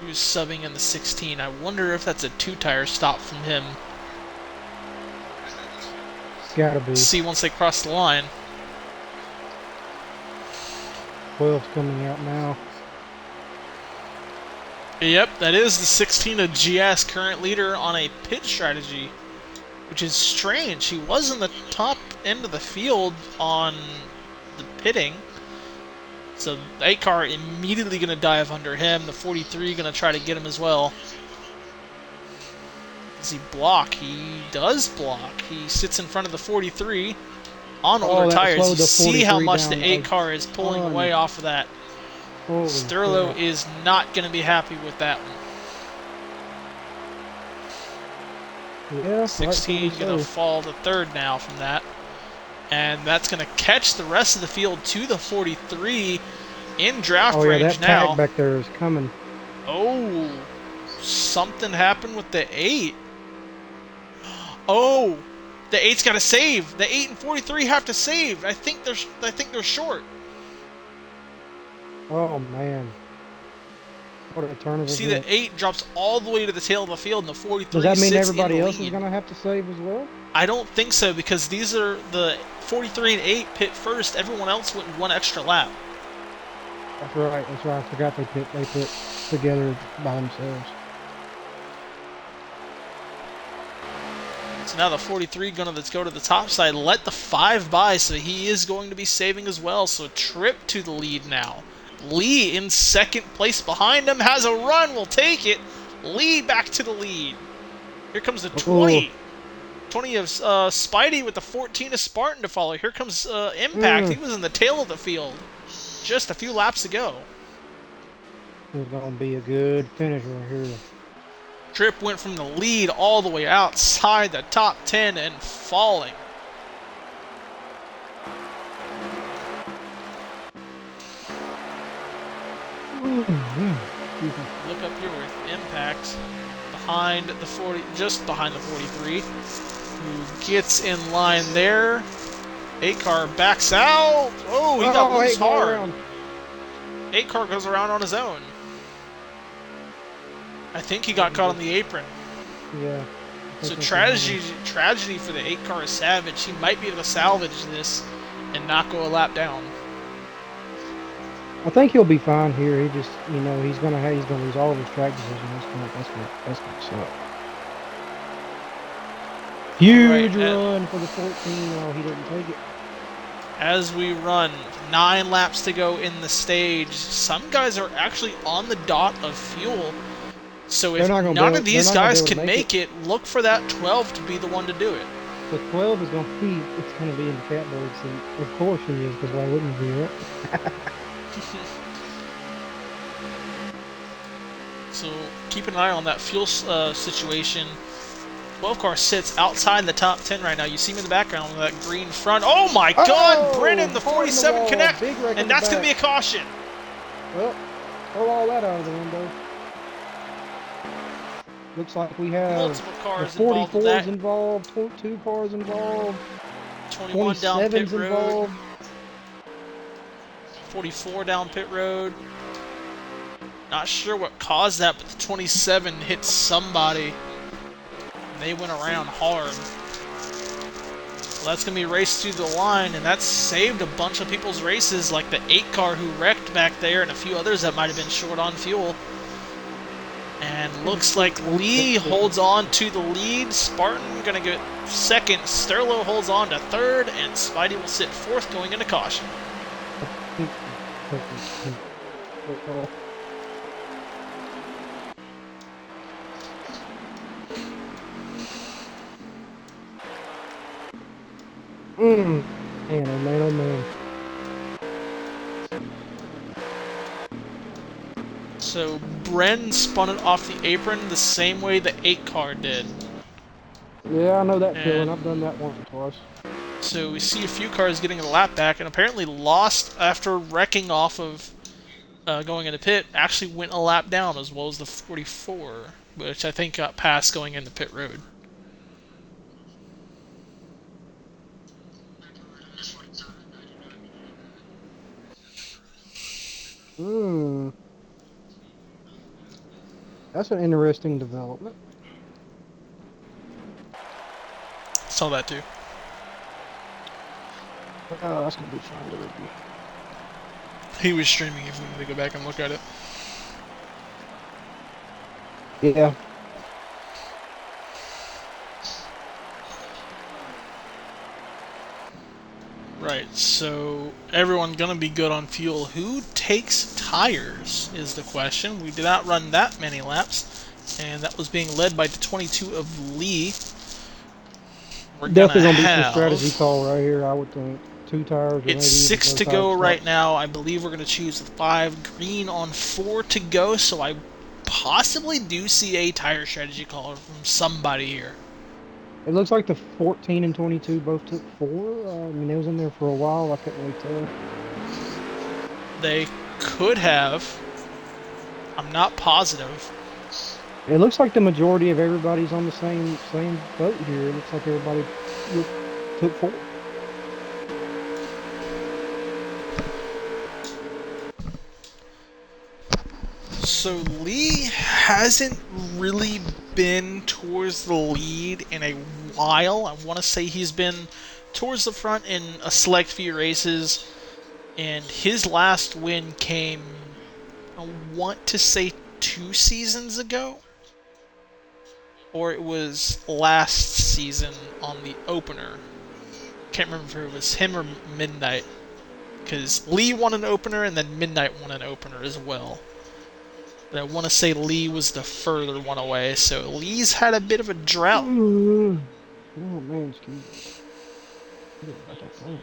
Who's subbing in the 16. I wonder if that's a 2-tire stop from him. It's gotta be. See once they cross the line. 12's coming out now. Yep, that is the 16 of GS, current leader on a pit strategy, which is strange. He was in the top end of the field on the pitting. So the 8 car immediately going to dive under him. The 43 going to try to get him as well. Does he block? He does block. He sits in front of the 43 on older tires. You see how much the 8 car is pulling away off of that. Sterlo is not going to be happy with that one. Yeah, 16 going to fall to 3rd now from that. And that's going to catch the rest of the field to the 43 in draft range that now. Tag back there is coming. Oh, something happened with the 8. Oh, the 8's got to save. The 8 and 43 have to save. I think they're short. Oh man. What a turn of events. See, the 8 drops all the way to the tail of the field, and the 43 Does that mean sits everybody in the else lead. is going to have to save as well? I don't think so, because these are the 43 and 8 pit first. Everyone else went one extra lap. That's right. I forgot they pit together by themselves. So now the 43 going to go to the top side, let the 5 by, so he is going to be saving as well. So Trip to the lead now. Lee in 2nd place behind him, has a run, will take it. Lee back to the lead. Here comes the 20. Ooh. 20 of Spidey with the 14 of Spartan to follow. Here comes Impact. He was in the tail of the field just a few laps ago. It's going to be a good finish right here. Trip went from the lead all the way outside the top 10 and falling. Look up here with Impact behind the 40, just behind the 43, who gets in line there. 8 car backs out. Oh, he got loose hard. 8 car goes around on his own. I think he got caught on the apron. Yeah. So tragedy for the 8 car is Savage. He might be able to salvage this and not go a lap down. I think he'll be fine here. He just, he's gonna lose all of his track position. That's gonna suck. Huge run for the 14. Oh, he didn't take it. As we run, 9 laps to go in the stage. Some guys are actually on the dot of fuel. So if none of these guys can make it, look for that 12 to be the one to do it. The 12 is going to be, it's going to be in the Catbird seat. Of course he is, because why wouldn't he be, right? So keep an eye on that fuel situation. 12 car sits outside the top 10 right now. You see him in the background with that green front. Oh my God, Brennan, the hard in 47 wall, connect, big wreck in and the that's going to be a back. caution. Well, throw all that out of the window. Looks like we have Multiple the cars involved with 44s that. involved, 2 cars involved, 21 down pit 27s road. involved. 44 down pit road. Not sure what caused that, but the 27 hit somebody. They went around hard. Well, that's going to be raced through the line, and that saved a bunch of people's races, like the 8 car who wrecked back there and a few others that might have been short on fuel. And looks like Lee holds on to the lead. Spartan going to get second. Sterlo holds on to third, and Spidey will sit fourth going into caution. Man, oh man, oh man. So Bren spun it off the apron the same way the 8 car did. Yeah, I know that And feeling. I've done that once or twice. so we see a few cars getting a lap back, and apparently Lost, after wrecking off of going into pit, actually went a lap down as well as the 44, which I think got past going into pit road. That's an interesting development. Saw that too. Oh, that's gonna be fun to review. He was streaming if we need to go back and look at it. Yeah. Right, so everyone gonna be good on fuel. Who takes tires is the question. We did not run that many laps, and that was being led by the 22 of Lee. We're Definitely gonna be have some strategy call right here, I would think. 2 tires. Or it's maybe 6 no to tire go right swaps. now. I believe we're going to choose the 5 green on 4 to go, so I possibly do see a tire strategy call from somebody here. It looks like the 14 and 22 both took 4. I mean, it was in there for a while. I couldn't really tell. They could have. I'm not positive. It looks like the majority of everybody's on the same boat here. It looks like everybody took 4. So Lee hasn't really been towards the lead in a while. I want to say he's been towards the front in a select few races, and his last win came, I want to say 2 seasons ago, or it was last season on the opener. Can't remember if it was him or Midnight, because Lee won an opener and then Midnight won an opener as well. But I want to say Lee was the further one away, so Lee's had a bit of a drought. Oh man, excuse me. Forget about that thing.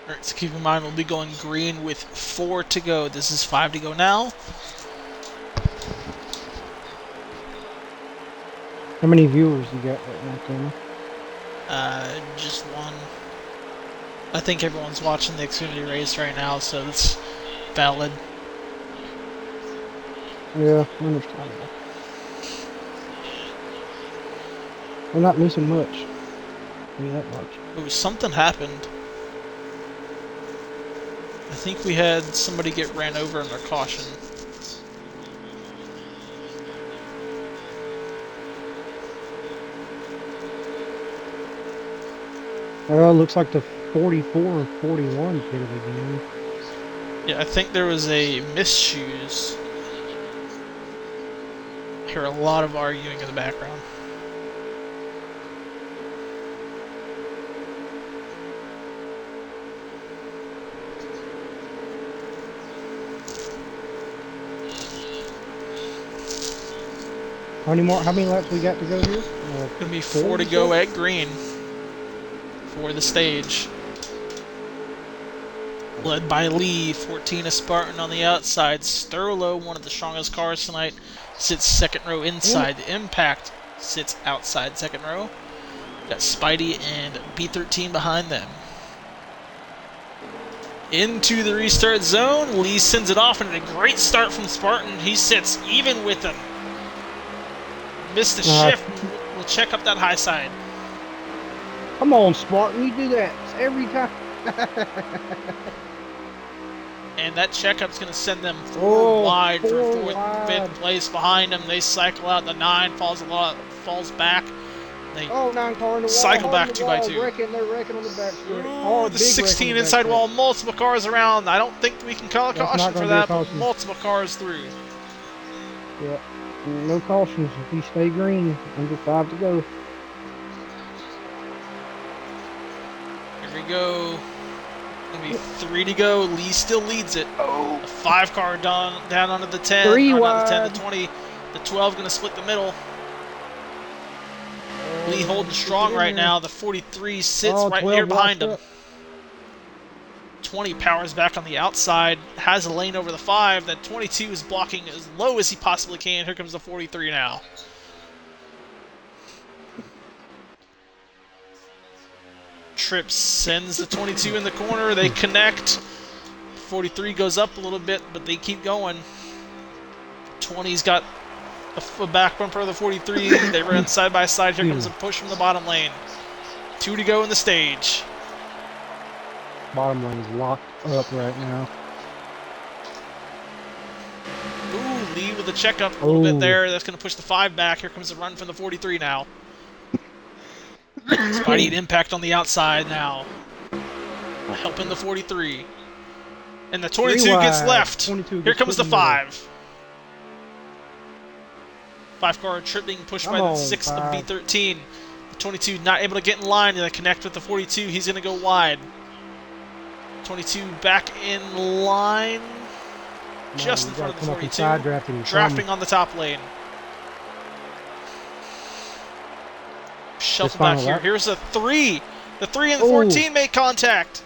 Alright, so keep in mind we'll be going green with 4 to go. This is 5 to go now. How many viewers you got right now, Cameron? Just 1. I think everyone's watching the Xfinity race right now, so that's valid. Yeah, understandable. We're not missing much. Maybe that much. Ooh, something happened. I think we had somebody get ran over in their caution. Looks like the 44 and 41 pitted again. Yeah, I think there was a misshoes. Hear a lot of arguing in the background. How many laps we got to go here? Gonna be 4 to go at green. for the stage. Led by Lee, 14 a Spartan on the outside. Sterlo, one of the strongest cars tonight, sits second row inside. The Impact sits outside second row. Got Spidey and B13 behind them. Into the restart zone. Lee sends it off, and a great start from Spartan. He sits even with him. Missed the shift. We'll check up that high side. Come on, Spartan, you do that every time. And that checkup's going to send them four wide for fourth, fifth place behind them. They cycle out. The 9 falls back. They 9 car in the cycle wall, back the 2 wall, by 2. They're wrecking on the back straight. Ooh, the 16 inside wall, multiple cars around. I don't think we can call a caution for that, but multiple cars through. Yeah, no cautions if you stay green. Under 5 to go. Here we go. Gonna be 3 to go. Lee still leads it. The 5 car down onto the 10. 3 not wide. the 10, the 20. The 12 gonna split the middle. Lee holding strong right now. The 43 sits right here behind him. 20 powers back on the outside. Has a lane over the 5. That 22 is blocking as low as he possibly can. Here comes the 43 now. Tripp sends the 22 in the corner. They connect. 43 goes up a little bit, but they keep going. 20's got a back bumper of the 43. They run side by side. Here comes a push from the bottom lane. 2 to go in the stage. Bottom lane is locked up right now. Ooh, Lee with a checkup a little bit there. That's going to push the 5 back. Here comes a run from the 43 now. Spidey and Impact on the outside now. Helping the 43. And the 22 gets left. Here comes the 5. 5 car Tripp being pushed by the 6 of B13. The 22 not able to get in line and connect with the 42. He's going to go wide. 22 back in line. Just in front of the 42. Drafting on the top lane. Shuffle back here. Here's a 3. The 3 and the 14 make contact.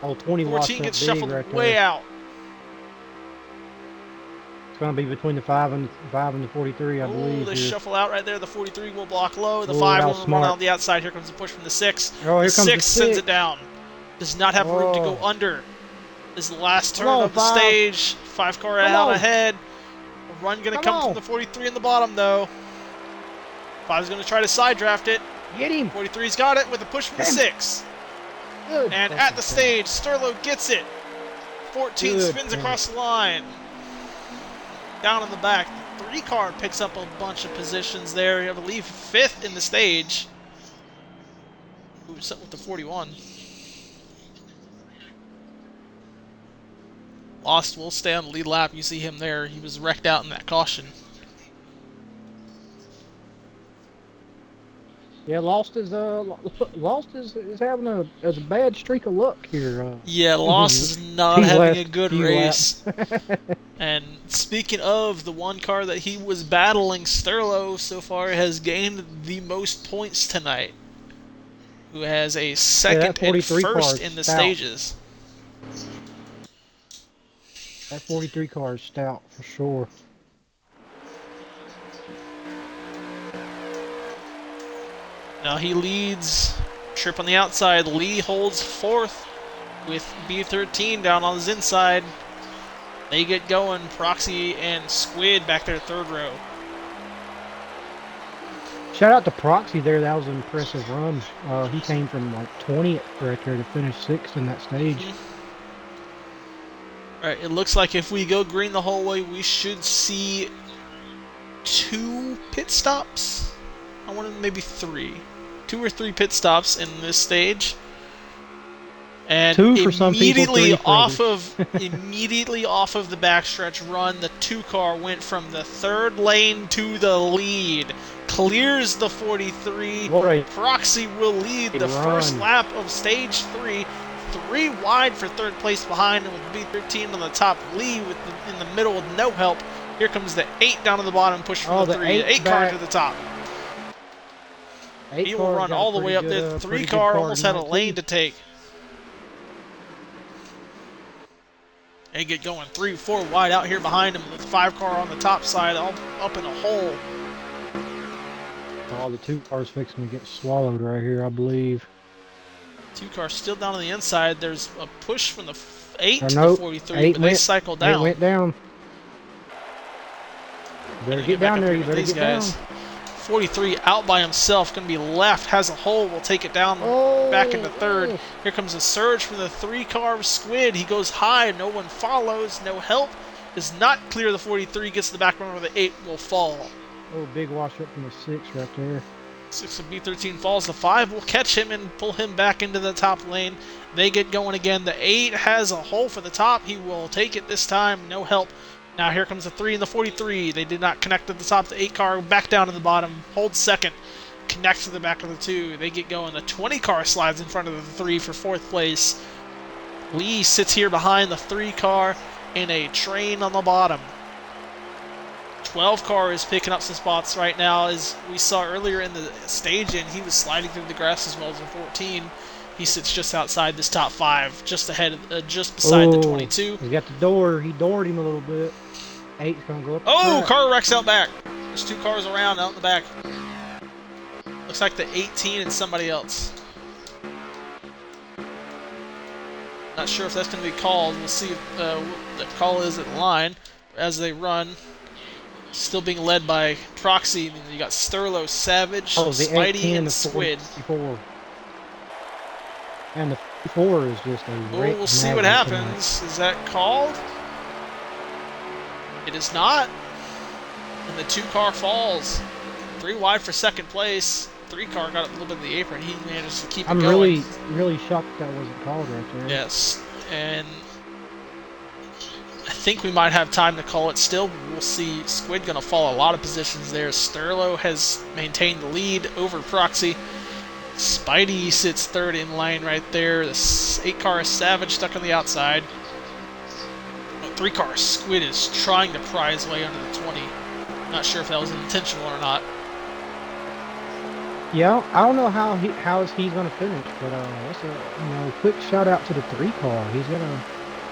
Oh, 20 14 gets shuffled way out. It's going to be between the 5 and the 43, I believe. They shuffle out right there. The 43 will block low. The 5 will run on the outside. Here comes the push from the 6. Oh, here comes the 6 sends it down. Does not have room to go under. This is the last turn of the stage. 5 car out ahead. A run going to come from the 43 in the bottom, though. 5's going to try to side draft it. Get him. 43's got it with a push from the 6. Good. And at the stage, Sterlo gets it. 14 spins across the line. Down in the back. 3 car picks up a bunch of positions there. I believe 5th in the stage. Ooh, something with the 41. Lost will stay on the lead lap. You see him there. He was wrecked out in that caution. Yeah, Lost is having a bad streak of luck here. Yeah, Lost is not having a good race. And speaking of the one car that he was battling, Sterlo so far has gained the most points tonight. Who has a second and first in the stages. That 43 car is stout for sure. Now he leads. Tripp on the outside. Lee holds 4th with B13 down on his inside. They get going. Proxy and Squid back there 3rd row. Shout out to Proxy there. That was an impressive run. He came from like 20th right there to finish 6th in that stage. Alright, it looks like if we go green the whole way, we should see 2 pit stops. I wanted maybe 3. 2 or 3 pit stops in this stage. And 2 for some people, 3 for immediately off of the backstretch run, the 2 car went from the 3rd lane to the lead. Clears the 43. Proxy will lead the first lap of stage 3. 3 wide for 3rd place behind him with B13 on the top. Lee in the middle with no help. Here comes the 8 down to the bottom, push from the 3. 8 car to the top. 8 He will car's run got a all the pretty way up good, there. pretty 3 good car car almost had a tonight, lane too. to take. They get going 3, 4 wide out here behind him with 5 car on the top side, all up in a hole. Oh, the 2 cars fixing to get swallowed right here, I believe. 2 cars still down on the inside. There's a push from the 8 Or to the nope, 43, 8 but they went, cycle 8 down. went down. You better Gonna get back down up there, here you with better these get guys. down. 43 out by himself, going to be left, has a hole, will take it down back into third. Here comes a surge from the 3 car of Squid. He goes high, no one follows, no help. Does not clear the 43, gets to the back runner where the 8 will fall. Oh, big wash up from the 6 right there. 6 of B13 falls. The 5 will catch him and pull him back into the top lane. They get going again. The 8 has a hole for the top. He will take it this time. No help. Now here comes the 3 and the 43. They did not connect at the top. The 8 car back down to the bottom. Holds second. Connects to the back of the 2. They get going. The 20 car slides in front of the 3 for 4th place. Lee sits here behind the 3 car in a train on the bottom. 12 car is picking up some spots right now. As we saw earlier in the stage-in, he was sliding through the grass as well as the 14. He sits just outside this top 5, just ahead, just beside the 22. He got the door. He doored him a little bit. 8's gonna go up. Oh, car wrecks out back. There's 2 cars around out in the back. Looks like the 18 and somebody else. Not sure if that's going to be called. We'll see what the call is at the line as they run. Still being led by Proxy. You got Sterlo, Savage, Spidey, and Squid. 44. And the 4 is just a Oh, we'll see what happens. Is that called? It is not. And the 2 car falls. 3 wide for 2nd place. 3 car got a little bit of the apron. He managed to keep it going. I'm really shocked that wasn't called right there. Yes. And I think we might have time to call it still. We'll see. Squid going to fall a lot of positions there. Sterlo has maintained the lead over Proxy. Spidey sits 3rd in line right there. The 8 car is Savage stuck on the outside. The 3 car Squid is trying to pry his way under the 20. Not sure if that was intentional or not. Yeah, I don't know how he's going to finish, but that's a quick shout out to the 3 car. He's got a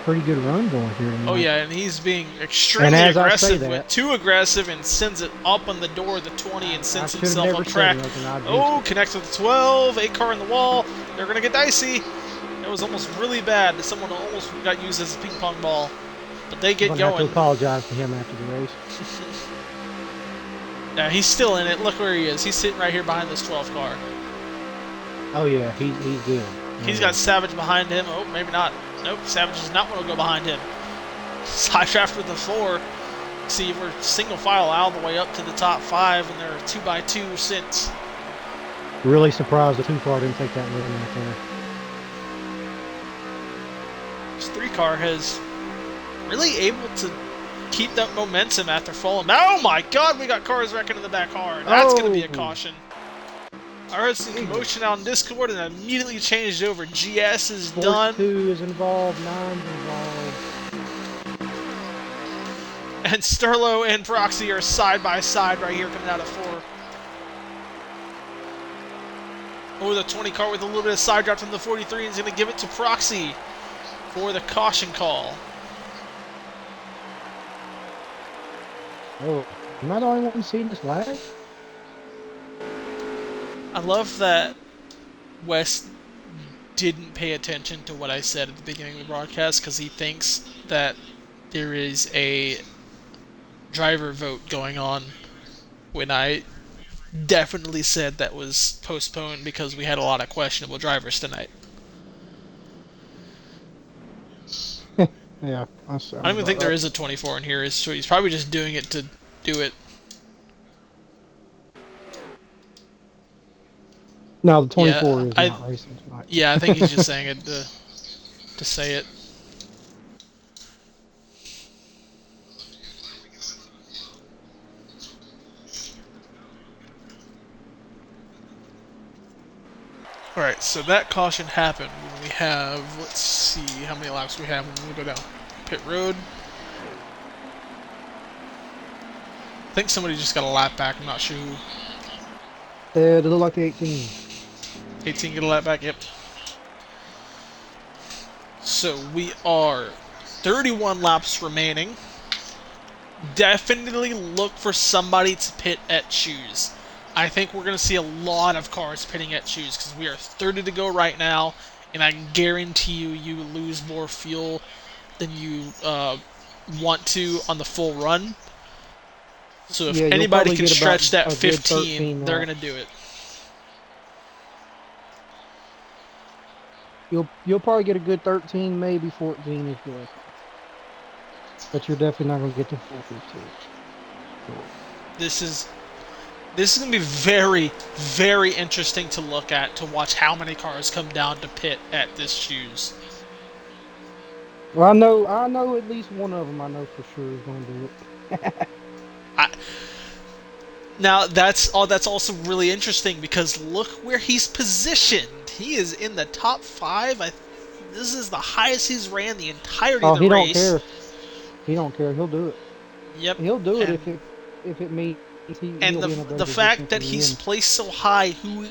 pretty good run going here tonight. Oh yeah, and he's being extremely aggressive. Went too aggressive and sends it up on the door of the 20 and sends himself on track. Oh, connects with the 12. 8 car in the wall. They're gonna get dicey. It was almost really bad. Someone almost got used as a ping pong ball, but they get going. I have to apologize to him after the race. Yeah, he's still in it. Look where he is. He's sitting right here behind this 12 car. Oh yeah, he's good. He's got Savage behind him. Oh, maybe not. Nope, Savage does not want to go behind him. Sidedraft with the 4. See, we're single file all the way up to the top 5, and they're 2x2 since. Really surprised the 2 car didn't take that win right there. This 3 car has really able to keep that momentum after falling. Oh my god, we got cars wrecking in the back hard. That's going to be a caution. I heard some commotion out on Discord and immediately changed over. GS is done. 2 is involved, 9's involved. And Sterlo and Proxy are side by side right here coming out of 4. Oh, the 20 car with a little bit of side drop from the 43 and is going to give it to Proxy for the caution call. Oh, am I the only one seeing this lag? I love that Wes didn't pay attention to what I said at the beginning of the broadcast because he thinks that there is a driver vote going on when I definitely said that was postponed because we had a lot of questionable drivers tonight. Yeah, I don't even think there is a 24 in here, so he's probably just doing it to do it. No, the 24 is not racing tonight. Yeah, I think he's just saying it to say it. Alright, so that caution happened when we have, let's see how many laps we have when we go down pit road. I think somebody just got a lap back, I'm not sure who. They look like the 18. 18, get a lap back, yep. So we are 31 laps remaining. Definitely look for somebody to pit at Choose. I think we're going to see a lot of cars pitting at Choose because we are 30 to go right now, and I guarantee you lose more fuel than you want to on the full run. So if Yeah, you'll anybody probably can get about stretch that a good 15, 13 they're laps. going to do it. You'll probably get a good 13, maybe 14 if you're lucky. But you're definitely not going to get to full 15. This is going to be very, very interesting to look at, to watch how many cars come down to pit at this Choose. Well, I know at least one of them. I know for sure is going to do it. Now that's also really interesting because look where he's positioned. He is in the top 5. This is the highest he's ran the entirety Oh, of the he race. don't care. He don't care. He'll do it. Yep. He'll do it and, if it means and he'll be in a better the position fact that for the he's end. placed so high, who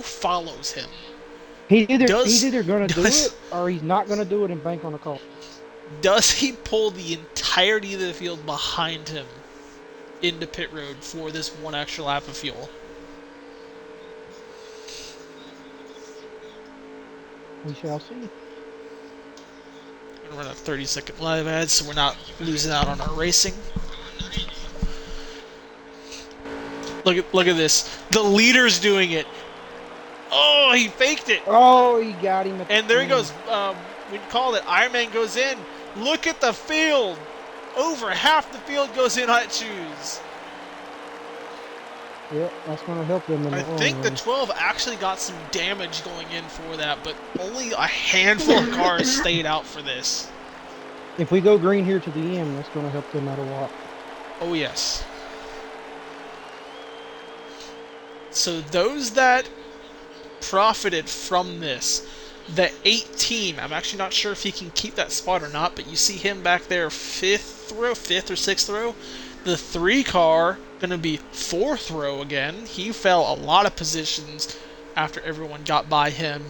follows him? He's either going to do does it or he's not going to do it and bank on the call. does he pull the entirety of the field behind him into pit road for this one extra lap of fuel? We shall see. We're gonna run a 30-second live ad so we're not losing out on our racing. Look at this. The leader's doing it. Oh, he faked it. Oh, he got him. And there he goes. We called it. Iron Man goes in. Look at the field. Over half the field goes in at Choose. Yep, that's going to help them in the I long think the run. 12 actually got some damage going in for that, but only a handful of cars stayed out for this. If we go green here to the end, that's going to help them out a lot. Oh, yes. So those that profited from this, the 18, I'm actually not sure if he can keep that spot or not, but you see him back there, fifth or sixth row. The 3 car going to be 4th row again. He fell a lot of positions after everyone got by him.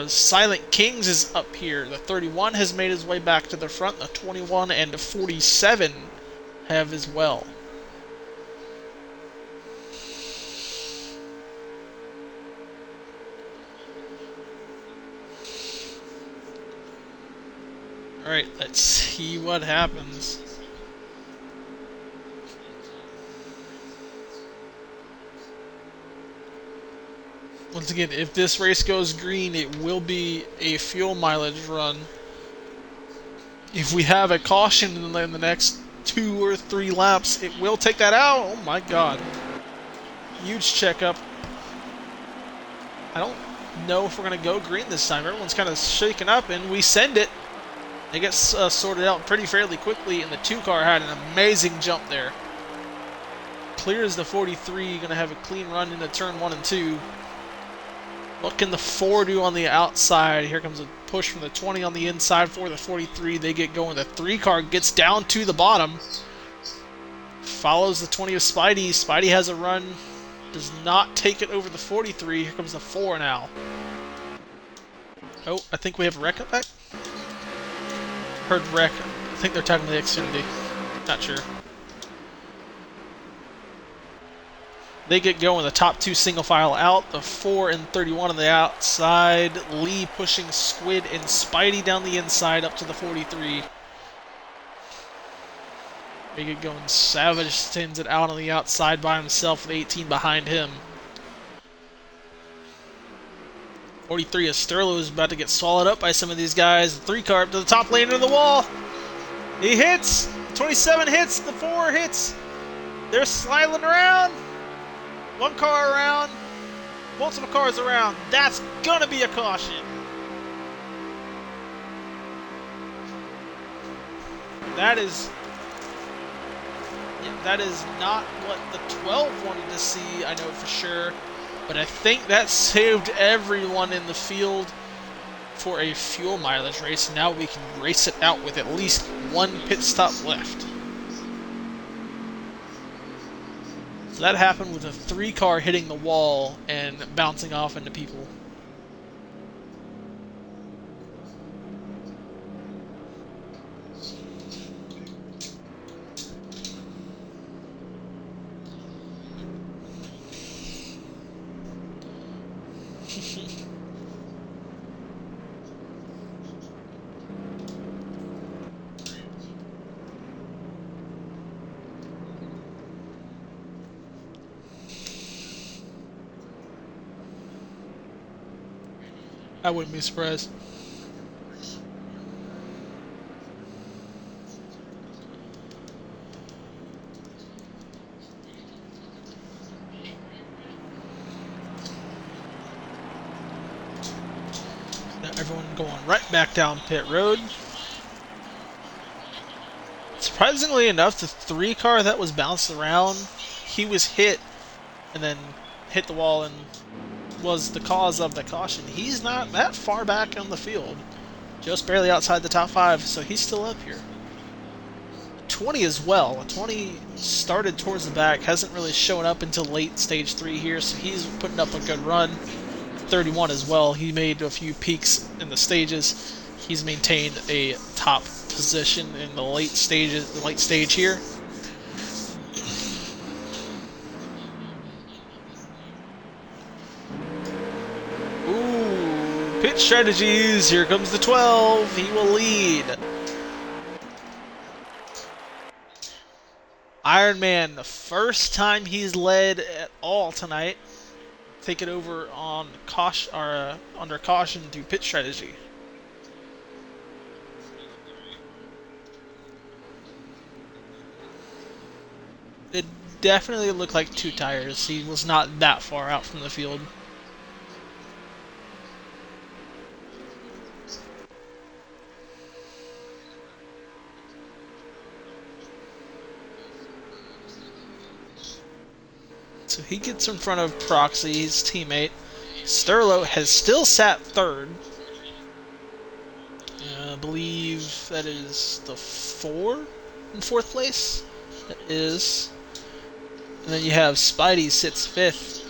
Silent Kings is up here. The 31 has made his way back to the front. The 21 and the 47 have as well. Alright, let's see what happens. Once again, if this race goes green, it will be a fuel mileage run. If we have a caution in the next 2 or 3 laps, it will take that out. Oh my god. Huge checkup. I don't know if we're going to go green this time. Everyone's kind of shaken up, and we send it. It gets sorted out pretty fairly quickly, and the 2 car had an amazing jump there. Clears the 43, going to have a clean run into turn 1 and 2. What can the 4 do on the outside? Here comes a push from the 20 on the inside for the 43. They get going. The 3 car gets down to the bottom. Follows the 20 of Spidey. Spidey has a run. Does not take it over the 43. Here comes the 4 now. Oh, I think we have a wreck up back. Heard wreck. I think they're talking to the Xfinity. Not sure. They get going. The top 2 single file out. The 4 and 31 on the outside. Lee pushing Squid and Spidey down the inside up to the 43. They get going. Savage sends it out on the outside by himself with 18 behind him. 43 of Sterlo is about to get swallowed up by some of these guys. The 3 car up to the top lane into the wall. He hits. 27 hits. The 4 hits. They're sliding around. 1 car around, multiple cars around. That's gonna be a caution. That is not what the 12 wanted to see, I know for sure. But I think that saved everyone in the field for a fuel mileage race. Now we can race it out with at least 1 pit stop left. So that happened with a 3-car hitting the wall and bouncing off into people. I wouldn't be surprised. Now everyone going right back down pit road. Surprisingly enough, the 3-car that was bounced around, he was hit and then hit the wall and was the cause of the caution. He's not that far back on the field, just barely outside the top 5, so he's still up here. 20 as well. 20 started towards the back, hasn't really shown up until late stage 3 here, so he's putting up a good run. 31 as well. He made a few peaks in the stages. He's maintained a top position in the late stage here. Ooh, pit strategies. Here comes the 12. He will lead. Ironman, the first time he's led at all tonight. Take it over on caution, or under caution through pit strategy. It definitely looked like 2 tires. He was not that far out from the field. So he gets in front of Proxy, his teammate. Sterlo has still sat 3rd. I believe that is the 4 in 4th place. That is. And then you have Spidey sits 5th.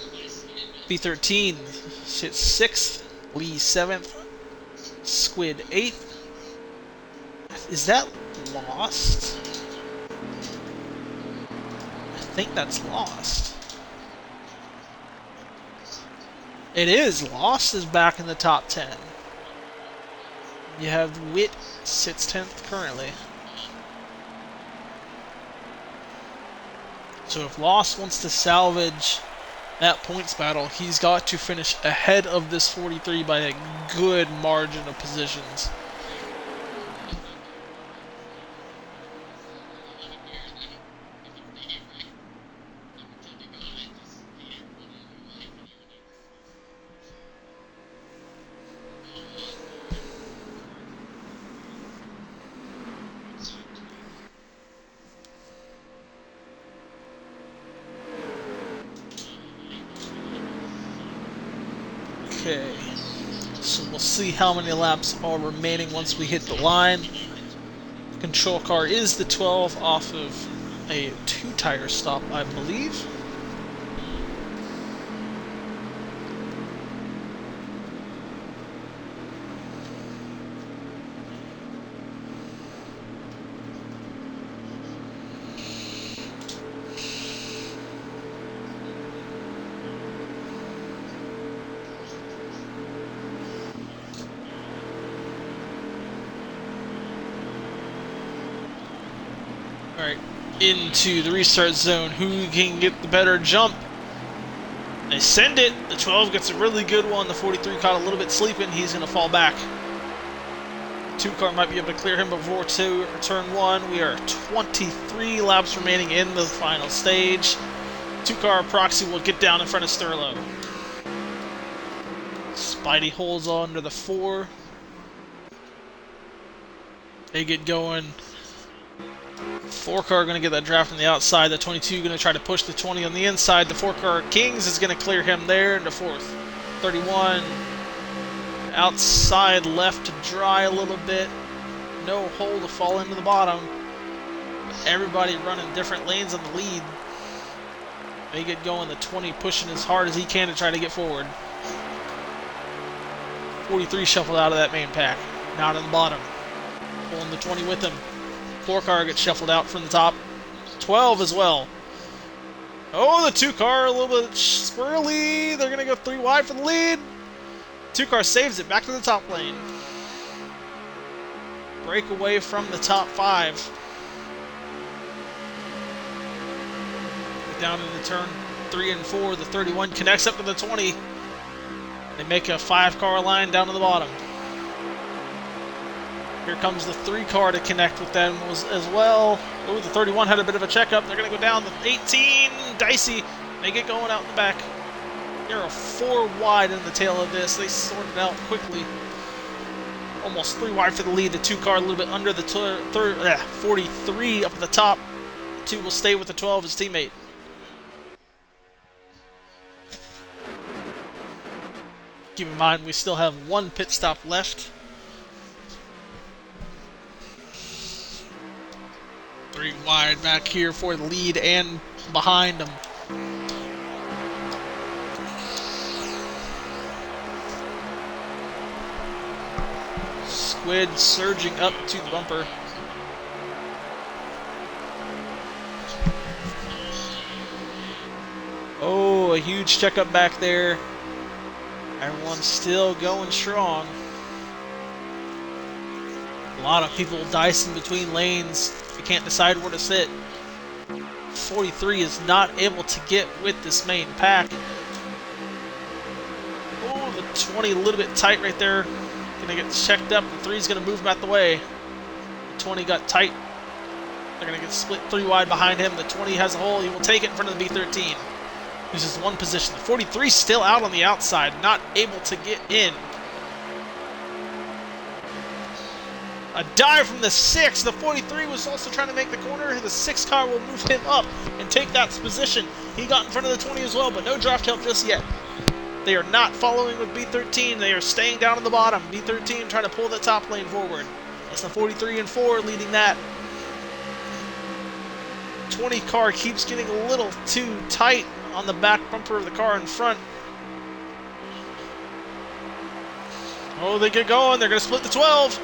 B13 sits 6th. Lee 7th. Squid 8th. Is that lost? I think that's lost. It is. Lost is back in the top 10. You have Wit sits 10th currently. So if Lost wants to salvage that points battle, he's got to finish ahead of this 43 by a good margin of positions. Okay, so we'll see how many laps are remaining once we hit the line. Control car is the 12 off of a 2-tire stop, I believe. Alright, into the restart zone. Who can get the better jump? They send it. The 12 gets a really good one. The 43 caught a little bit sleeping. He's going to fall back. 2-car might be able to clear him before turn 1. We are 23 laps remaining in the final stage. 2-car Proxy will get down in front of Sterlo. Spidey holds on to the 4. They get going. 4-car going to get that draft from the outside. The 22 going to try to push the 20 on the inside. The 4-car Kings is going to clear him there into 4th. 31 outside left to dry a little bit. No hole to fall into the bottom. Everybody running different lanes on the lead. They get going. The 20 pushing as hard as he can to try to get forward. 43 shuffled out of that main pack. Not on the bottom. Pulling the 20 with him. 4-car gets shuffled out from the top. 12 as well. Oh, the 2-car a little bit squirrely. They're going to go 3 wide for the lead. 2-car saves it back to the top lane. Break away from the top 5. Down into turn 3 and 4. The 31 connects up to the 20. They make a 5-car line down to the bottom. Here comes the 3-car to connect with them as well. Oh, the 31 had a bit of a checkup. They're going to go down. The 18, dicey. They get going out in the back. They're a 4 wide in the tail of this. They sort it out quickly. Almost 3 wide for the lead. The 2-car a little bit under the 43 up at the top. 2 will stay with the 12, his teammate. Keep in mind, we still have 1 pit stop left. 3 wide back here for the lead and behind them. Squid surging up to the bumper. Oh, a huge checkup back there. Everyone's still going strong. A lot of people dicing between lanes. They can't decide where to sit. 43 is not able to get with this main pack. Oh, the 20 a little bit tight right there. Gonna get checked up. The 3 is gonna move him out the way. The 20 got tight. They're gonna get split 3 wide behind him. The 20 has a hole. He will take it in front of the B13. Loses 1 position. The 43 still out on the outside, not able to get in. A dive from the 6. The 43 was also trying to make the corner. The 6-car will move him up and take that position. He got in front of the 20 as well, but no draft help just yet. They are not following with B13. They are staying down at the bottom. B13 trying to pull the top lane forward. That's the 43 and 4 leading that. 20 car keeps getting a little too tight on the back bumper of the car in front. Oh, they get going. They're going to split the 12.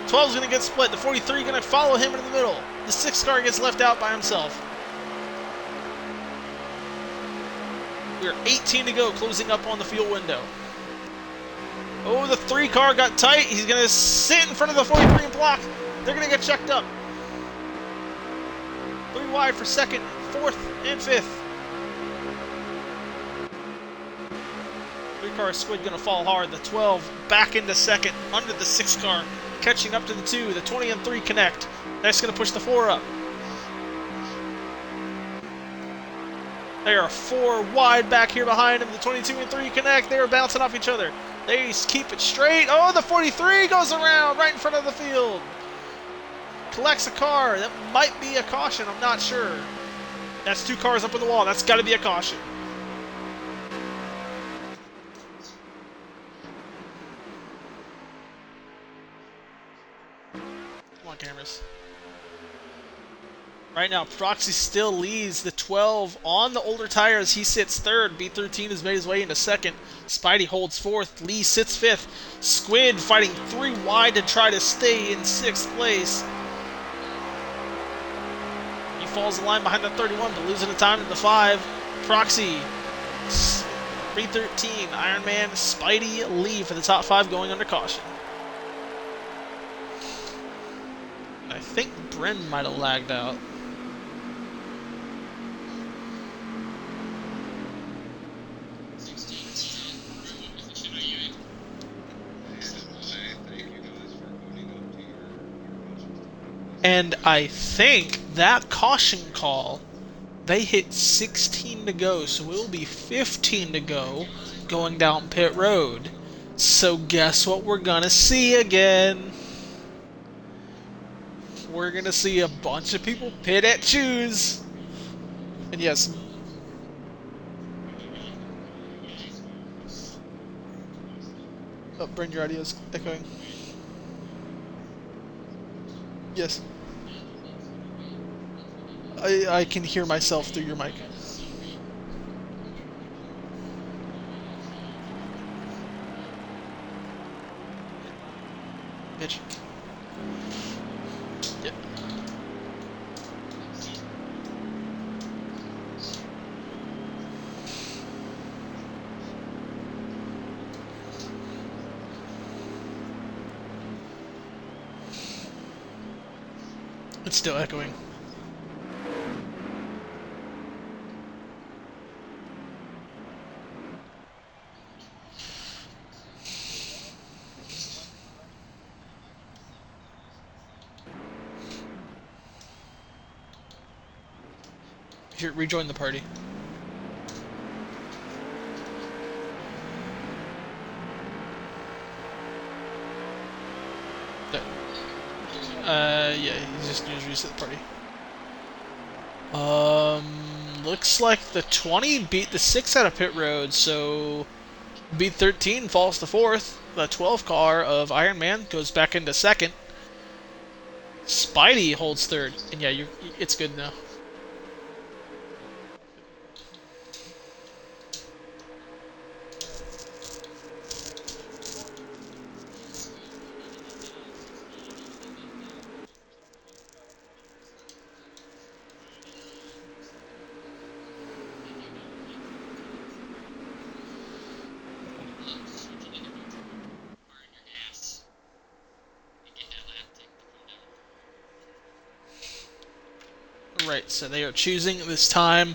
12 is going to get split. The 43 going to follow him into the middle. The 6 car gets left out by himself. We're 18 to go, closing up on the fuel window. Oh, the 3 car got tight. He's going to sit in front of the 43 and block. They're going to get checked up. 3 wide for 2nd, 4th, and 5th. 3-car Squid going to fall hard. The 12 back into 2nd, under the 6-car, catching up to the 2. The 20 and 3 connect. That's going to push the 4 up. They are 4 wide back here behind him. The 22 and 3 connect. They are bouncing off each other. They keep it straight. Oh, the 43 goes around right in front of the field. Collects a car. That might be a caution. I'm not sure. That's 2 cars up on the wall. That's got to be a caution. Come on, cameras. Right now, Proxy still leads the 12 on the older tires. He sits 3rd. B13 has made his way into 2nd. Spidey holds 4th. Lee sits 5th. Squid fighting 3 wide to try to stay in 6th place. He falls the line behind the 31, but losing the time to the 5. Proxy, B13, Iron Man, Spidey, Lee for the top 5 going under caution. I think Bren might have lagged out. And I think that caution call, they hit 16 to go, so it will be 15 to go going down pit road. So guess what we're gonna see again? We're gonna see a bunch of people pit at choose. And yes. Oh, Brent, your audio is echoing. Yes. I can hear myself through your mic. Mitch. Yep. It's still echoing. Here, rejoin the party. Yeah, he's just gonna reset the party. Looks like the 20 beat the 6 out of pit road, so beat 13 falls to 4th. The 12 car of Iron Man goes back into 2nd. Spidey holds 3rd, and yeah, it's good now. Right, so they are choosing this time.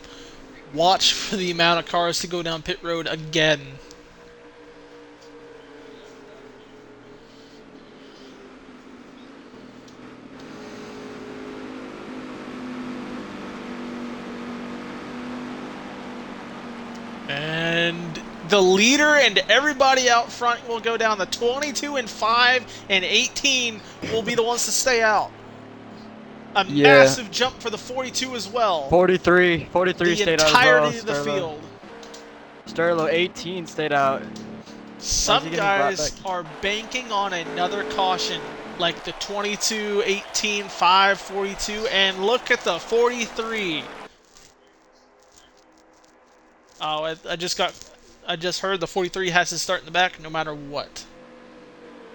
Watch for the amount of cars to go down pit road again. And the leader and everybody out front will go down. The 22 and 5 and 18 will be the ones to stay out. A massive jump for the 42 as well. 43 stayed out as well. The entirety of the field. Sterlo 18 stayed out. Some guys are banking on another caution, like the 22, 18, 5, 42, and look at the 43. Oh, I just heard the 43 has to start in the back no matter what.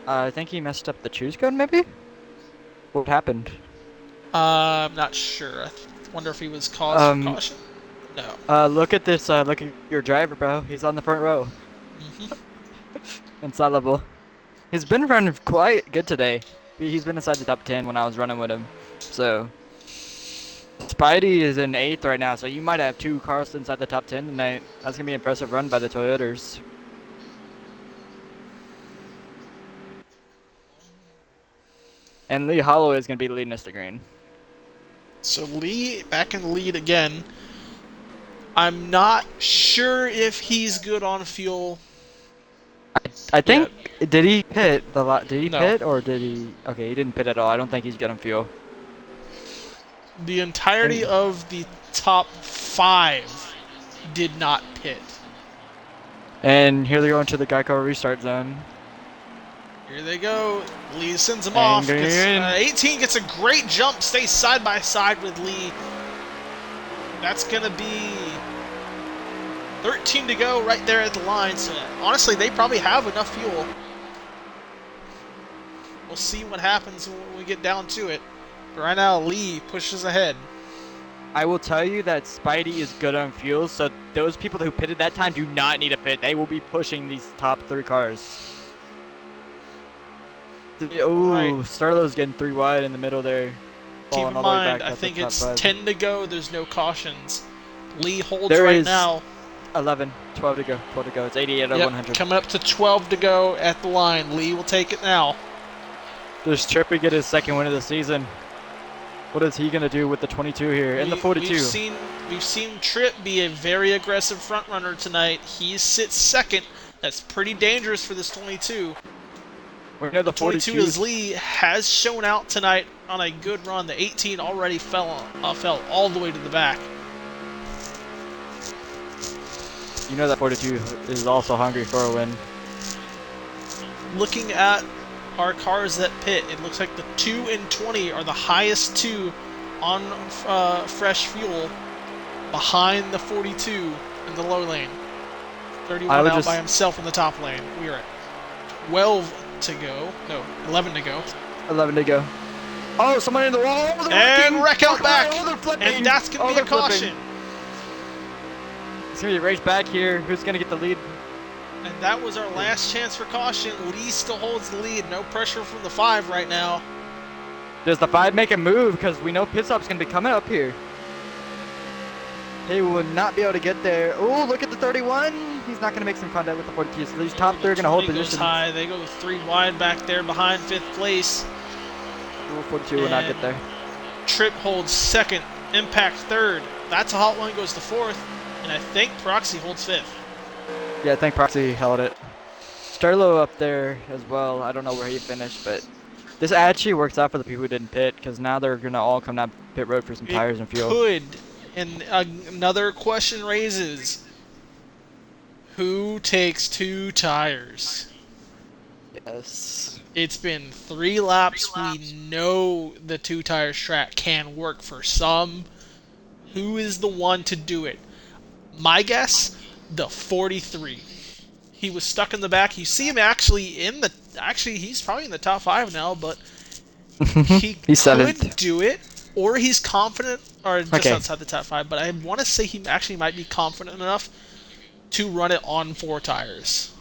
I think he messed up the choose code, maybe? What happened? I'm not sure. I wonder if he was caused for caution. No. Look at this. Look at your driver, bro. He's on the front row. Inside level. He's been running quite good today. He's been inside the top 10 when I was running with him. So Spidey is in 8th right now, so you might have 2 cars inside the top 10 tonight. That's gonna be an impressive run by the Toyotas. And Lee Holloway is gonna be leading us to green. So Lee back in the lead again. I'm not sure if he's good on fuel. I think did he pit Did he No. pit or did he? Okay, he didn't pit at all. I don't think he's good on fuel. The entirety of the top 5 did not pit. And here they go into the Geico restart zone. Here they go. Lee sends him off. 18 gets a great jump, stays side by side with Lee. That's going to be 13 to go right there at the line. So honestly, they probably have enough fuel. We'll see what happens when we get down to it. But right now, Lee pushes ahead. I will tell you that Spidey is good on fuel, so those people who pitted that time do not need a pit. They will be pushing these top 3 cars. Oh, right. Starlow's getting 3 wide in the middle there. Keep in mind, I think it's 10 to go. There's no cautions. Lee holds there right is now. 11, 12 to go. 12 to go. It's 88 out of 100. Coming up to 12 to go at the line. Lee will take it now. Does Trippy get his 2nd win of the season? What is he going to do with the 22 here and the 42? We've seen Tripp be a very aggressive front runner tonight. He sits 2nd. That's pretty dangerous for this 22. We know the 22 is Lee has shown out tonight on a good run. The 18 already fell all the way to the back. You know that 42 is also hungry for a win. Looking at our cars that pit, it looks like the 2 and 20 are the highest 2 on fresh fuel behind the 42 in the low lane. 31 out by himself in the top lane. We are at 12 to go. No, 11 to go. 11 to go. Oh, someone in the wall. Oh, And wreck out back. Oh, they're flipping. And that's going to be a caution. It's going to be a race back here. Who's going to get the lead? And that was our last chance for caution. Lee still holds the lead. No pressure from the 5 right now. Does the 5 make a move? Because we know pit stop's going to be coming up here. He will not be able to get there. Oh, look at the 31. He's not going to make some contact with the 42. So these top 3 are going to hold 20 goes position. high. They go 3 wide back there behind 5th place. Oh, 42 will not get there. Tripp holds 2nd. Impact 3rd. That's a hot one. Goes to 4th. And I think Proxy holds 5th. Yeah, I think Proxy held it. Sterlo up there as well. I don't know where he finished, but this actually works out for the people who didn't pit because now they're going to all come down pit road for some tires and fuel. Could. And another question raises, who takes 2 tires? Yes. It's been 3 laps. We know the 2-tire strat can work for some. Who is the one to do it? My guess, the 43. He was stuck in the back. You see him actually he's probably in the top 5 now, but he He's could 7th. do it, or he's confident, or just Okay. outside the top 5. But I want to say he actually might be confident enough to run it on 4 tires.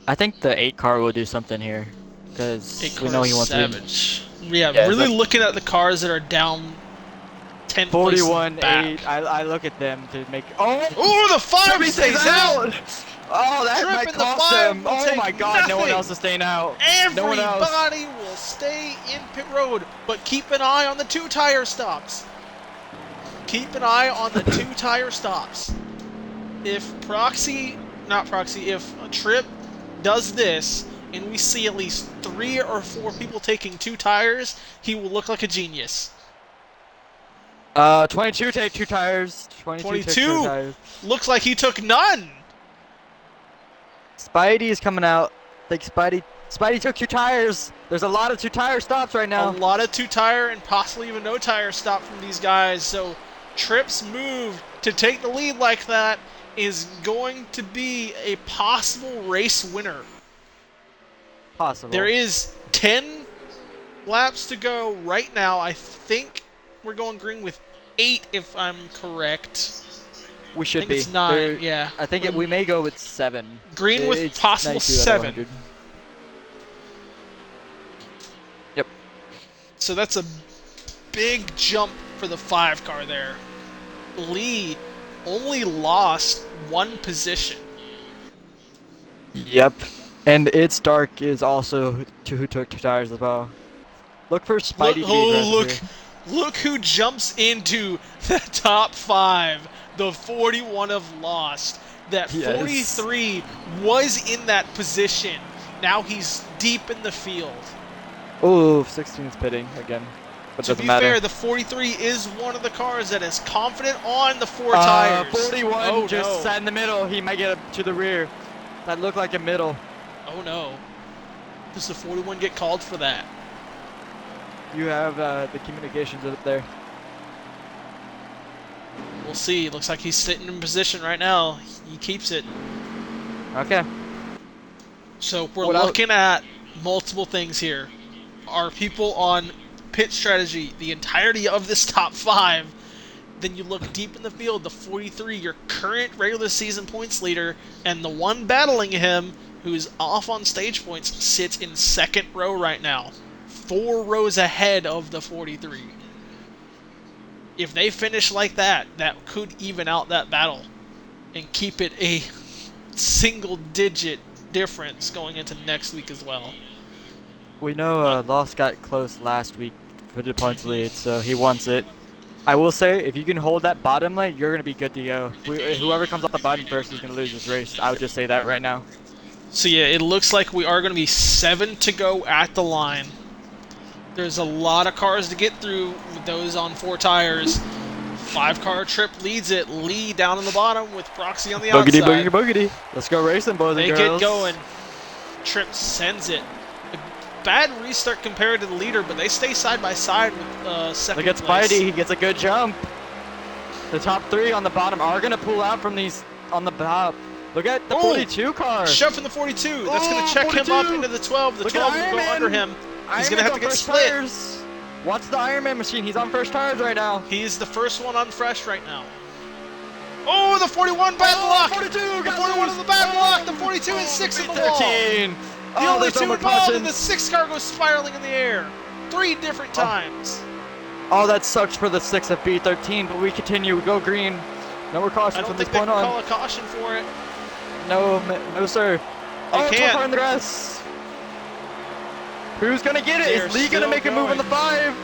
I think the 8 car will do something here because we know he wants to be Savage. Yeah, Yeah, really but- looking at the cars that are down 10 41, places back. 8. I look at them to make. Oh! Oh, the 5 Trippy stays stays out! Oh, that Tripp might and the cost 5 him. will Oh take my God! No one nothing. else is staying out. No one else. Everybody will stay in pit road, but keep an eye on the 2-tire stops. Keep an eye on the 2-tire stops. If Tripp does this, and we see at least 3 or 4 people taking 2 tires, he will look like a genius. 22 take 2 tires. 22 take 2 22? tires. Looks like he took none. Spidey is coming out. I think Spidey took 2 tires. There's a lot of 2-tire stops right A now. lot of 2-tire and possibly even no tire stop from these guys. So Tripp's move to take the lead like that is going to be a possible race winner. Possible. There is 10 laps to go right now. I think we're going green with 8 if I'm correct. We I should think be. it's 9, There- yeah. I think we may go with 7. Green with It's possible 92 out of 7. 100. Yep. So that's a big jump for the 5 car there. Lee only lost 1 position. Yep. And It's Dark is also who took 2 tires as well. Look for Spidey to be aggressive here. Look who jumps into the top 5. The 41 of Lost. That Yes. 43 was in that position. Now he's deep in the field. Oh, 16 is pitting again. But To doesn't be matter. fair, the 43 is one of the cars that is confident on the 4 tires. 41 Oh, just no. sat in the middle. He might get up to the rear. That looked like a middle. Oh no. Does the 41 get called for that? You have the communications up there. We'll see. Looks like he's sitting in position right now. He keeps it. Okay. So we're What I- looking at multiple things here. Are people on pit strategy the entirety of this top 5? Then you look deep in the field, the 43, your current regular season points leader, and the one battling him, who's off on stage points, sits in 2nd row right now. 4 rows ahead of the 43. If they finish like that, that could even out that battle and keep it a single-digit difference going into next week as well. We know Lost got close last week for the points lead, so he wants it. I will say, if you can hold that bottom lane, you're going to be good to go. Whoever comes off the bottom first is going to lose this race. I would just say that right now. So yeah, it looks like we are going to be 7 to go at the line. There's a lot of cars to get through with those on 4 tires. 5-car Tripp leads it. Lee down on the bottom with Proxy on the Boogity, outside. boogity, boogity. Let's go racing, boys They and get girls. going. Tripp sends it. A bad restart compared to the leader, but they stay side by side with second Look at place. Spidey. He gets a good jump. The top 3 on the bottom are going to pull out from these on the top. Look at the Oh! 42 car. Shoving the 42. That's going Oh, to check him up 42. into the 12. The Look at 12 will Iron go Man. under him. He's Iron going to have Man's to on get first split. tires. Watch the Iron Man machine. He's on first tires right now. He's the first one on fresh right now. Oh, the 41 bad luck. 42 The got 41 is loose. the bad luck. The 42 is 6 in the wall. 13. The Oh, only there's no two more involved, and cautions. the 6 car goes spiraling in the air. 3 different times. Oh, that sucks for the 6 of B13, but we continue. We go green. No more I caution don't from think this they can point on. call a caution for it. No, no, sir. Oh, can't. car in the grass. Who's gonna get it? They're Is Lee gonna still make a move on the going. 5?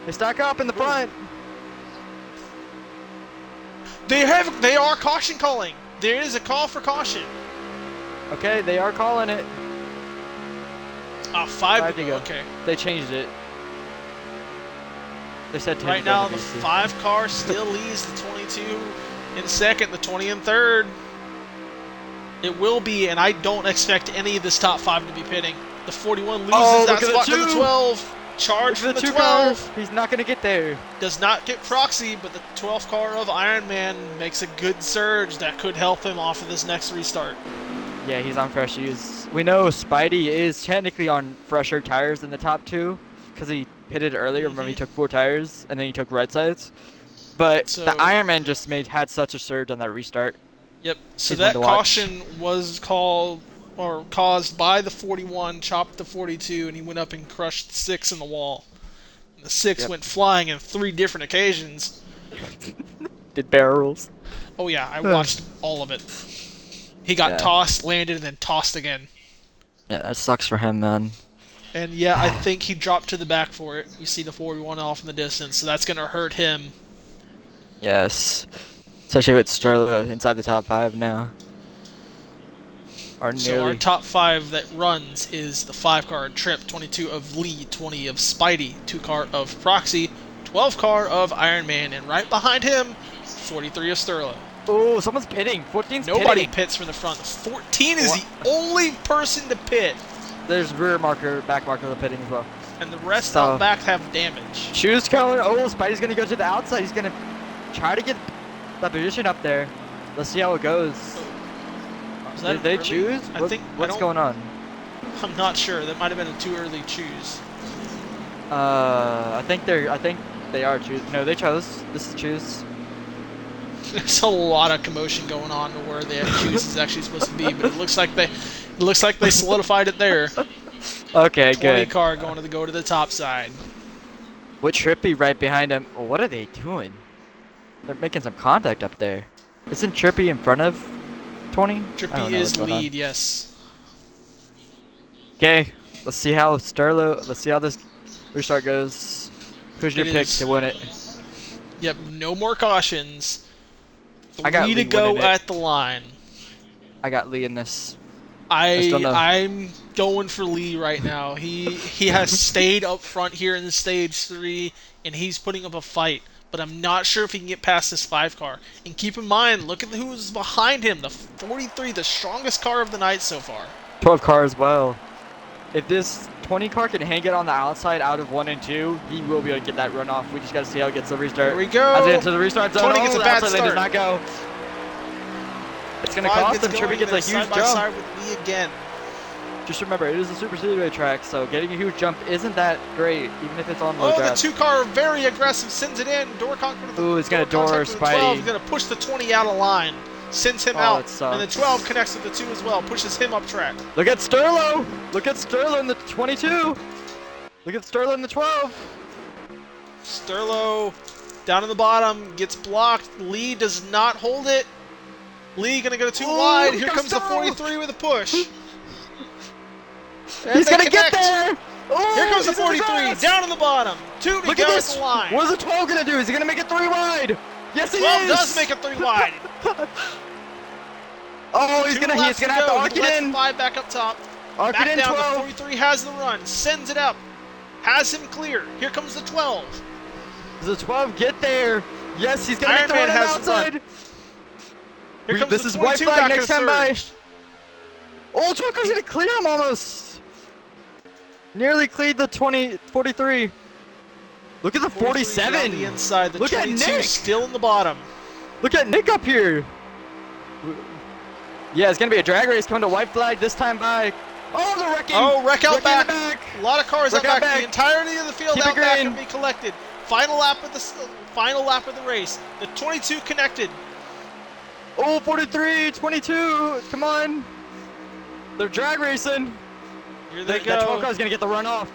They stack up in the front. They are caution calling. There is a call for caution. Okay, they are calling it. 5 5 to to go. go. Okay. They changed it. They said 10 Right to go now, to the BC. 5 car still leads the 22 in second, the 20 in third. It will be, and I don't expect any of this top 5 to be pitting. The 41 loses Oh, that look at the spot to the 2. 12. Charge from Look the at the 2 12. car. He's not gonna get there. Does not get proxy, but the 12 car of Iron Man makes a good surge that could help him off of this next restart. Yeah, he's on fresh shoes. We know Spidey is technically on fresher tires than the top 2 because he pitted earlier. Remember, he took 4 tires and then he took red sides. But So- the Iron Man just had such a surge on that restart. Yep. So He's one that to watch. caution was called or caused by the 41, chopped the 42, and he went up and crushed the 6 in the wall. And the 6 Yep. went flying in 3 different occasions. Did barrels. Oh yeah, I watched all of it. He got Yeah. tossed, landed, and then tossed again. Yeah, that sucks for him, man. And yeah, I think he dropped to the back for it. You see the 41 off in the distance, so that's gonna hurt him. Yes. Especially with Sterlo inside the top 5 now. Or So our nearly. top 5 that runs is the 5 car Trip, 22 of Lee, 20 of Spidey, 2 car of Proxy, 12 car of Iron Man, and right behind him, 43 of Sterlo. Oh, someone's pitting. 14's Nobody pitting. pits from the front. 14 is What? the only person to pit, There's rear marker, back marker of pitting as well. and the rest So- out back have damage. Shoes going. Oh, Spidey's gonna go to the outside. He's gonna try to get that position up there. Let's see how it goes. Is that Did they early? choose? I think What's going on? I'm not sure. That might have been a too early choose. I think they are choose. No, they chose. This is choose. There's a lot of commotion going on to where the choose is actually supposed to be, but it looks like they solidified it there. Okay, 20 good. car going to the top side. With Trippy right behind him. Oh, what are they doing? They're making some contact up there. Isn't Trippy in front of 20? I don't Trippy know is what's going on. lead, yes. Okay, let's see how Sterlo. Let's see how this restart goes. Who's your It pick is. to win it? Yep, no more cautions. I got 3 to Lee go winning it. at the line. I got Lee in this. still know. I'm going for Lee right now. He has stayed up front here in the stage 3, and he's putting up a fight. But I'm not sure if he can get past this 5 car. And keep in mind, look at who's behind him. The 43, the strongest car of the night so far. 12 car as well. If this 20 car can hang it on the outside out of 1 and 2, he will be able to get that runoff. We just got to see how it gets the restart. Here we go. As it into the restart zone. 20 gets a the bad outside lane does start. not go. It's going to 5 cost gets him. going, Trippy gets a and huge side by jump. side with Lee again. Just remember, it is a super speedway track, so getting a huge jump isn't that great, even if it's on low Oh, the grass. 2 car very aggressive, sends it in. Door contact with the Ooh, he's gonna door contact with the 12. Spidey. He's gonna push the 20 out of line, sends him Oh, out, it sucks. and the 12 connects with the 2 as well, pushes him up track. Look at Sterlo! Look at Sterlo in the 22! Look at Sterlo in the 12! Sterlo down in the bottom gets blocked. Lee does not hold it. Lee gonna go too Ooh, wide. here Here comes comes the Sterlo. 43 with a push. And He's they gonna get connect. there! Ooh, Here comes the he's in 43 grass. down in the bottom. 2 to Look go at at this! the line. What is the 12 gonna do? Is he gonna make it 3 wide? Yes, he 12 is! does make it 3 wide. Oh, he's 2 gonna laps to have to go. arc He it lets in! 5 back up top. Arc Back it in, down. 12! The 43 has the run. Sends it up. Has him clear. Here comes the 12. Does the 12 get there? Yes, he's gonna Iron make the Man run on the has the run. outside! Here comes This the is white 42 flag back next to the time by. surge. Oh, 12 car's gonna clear him almost! Nearly cleared the 43. Look at the 43 down 47! the inside. The Look at 22 Nick. still in the bottom. Look at Nick up here! Yeah, it's gonna be a drag race coming to white flag this time by. Oh, the wrecking! Oh, wreck out Wrecking in back. the back! A lot of cars out Wreck out back. The back. entirety of the field Keep it out back green. can be collected. Final lap of the race. The 22 connected. Oh, 43, 22. Come on. They're drag racing. Here they That 12 go. car's gonna get the run off.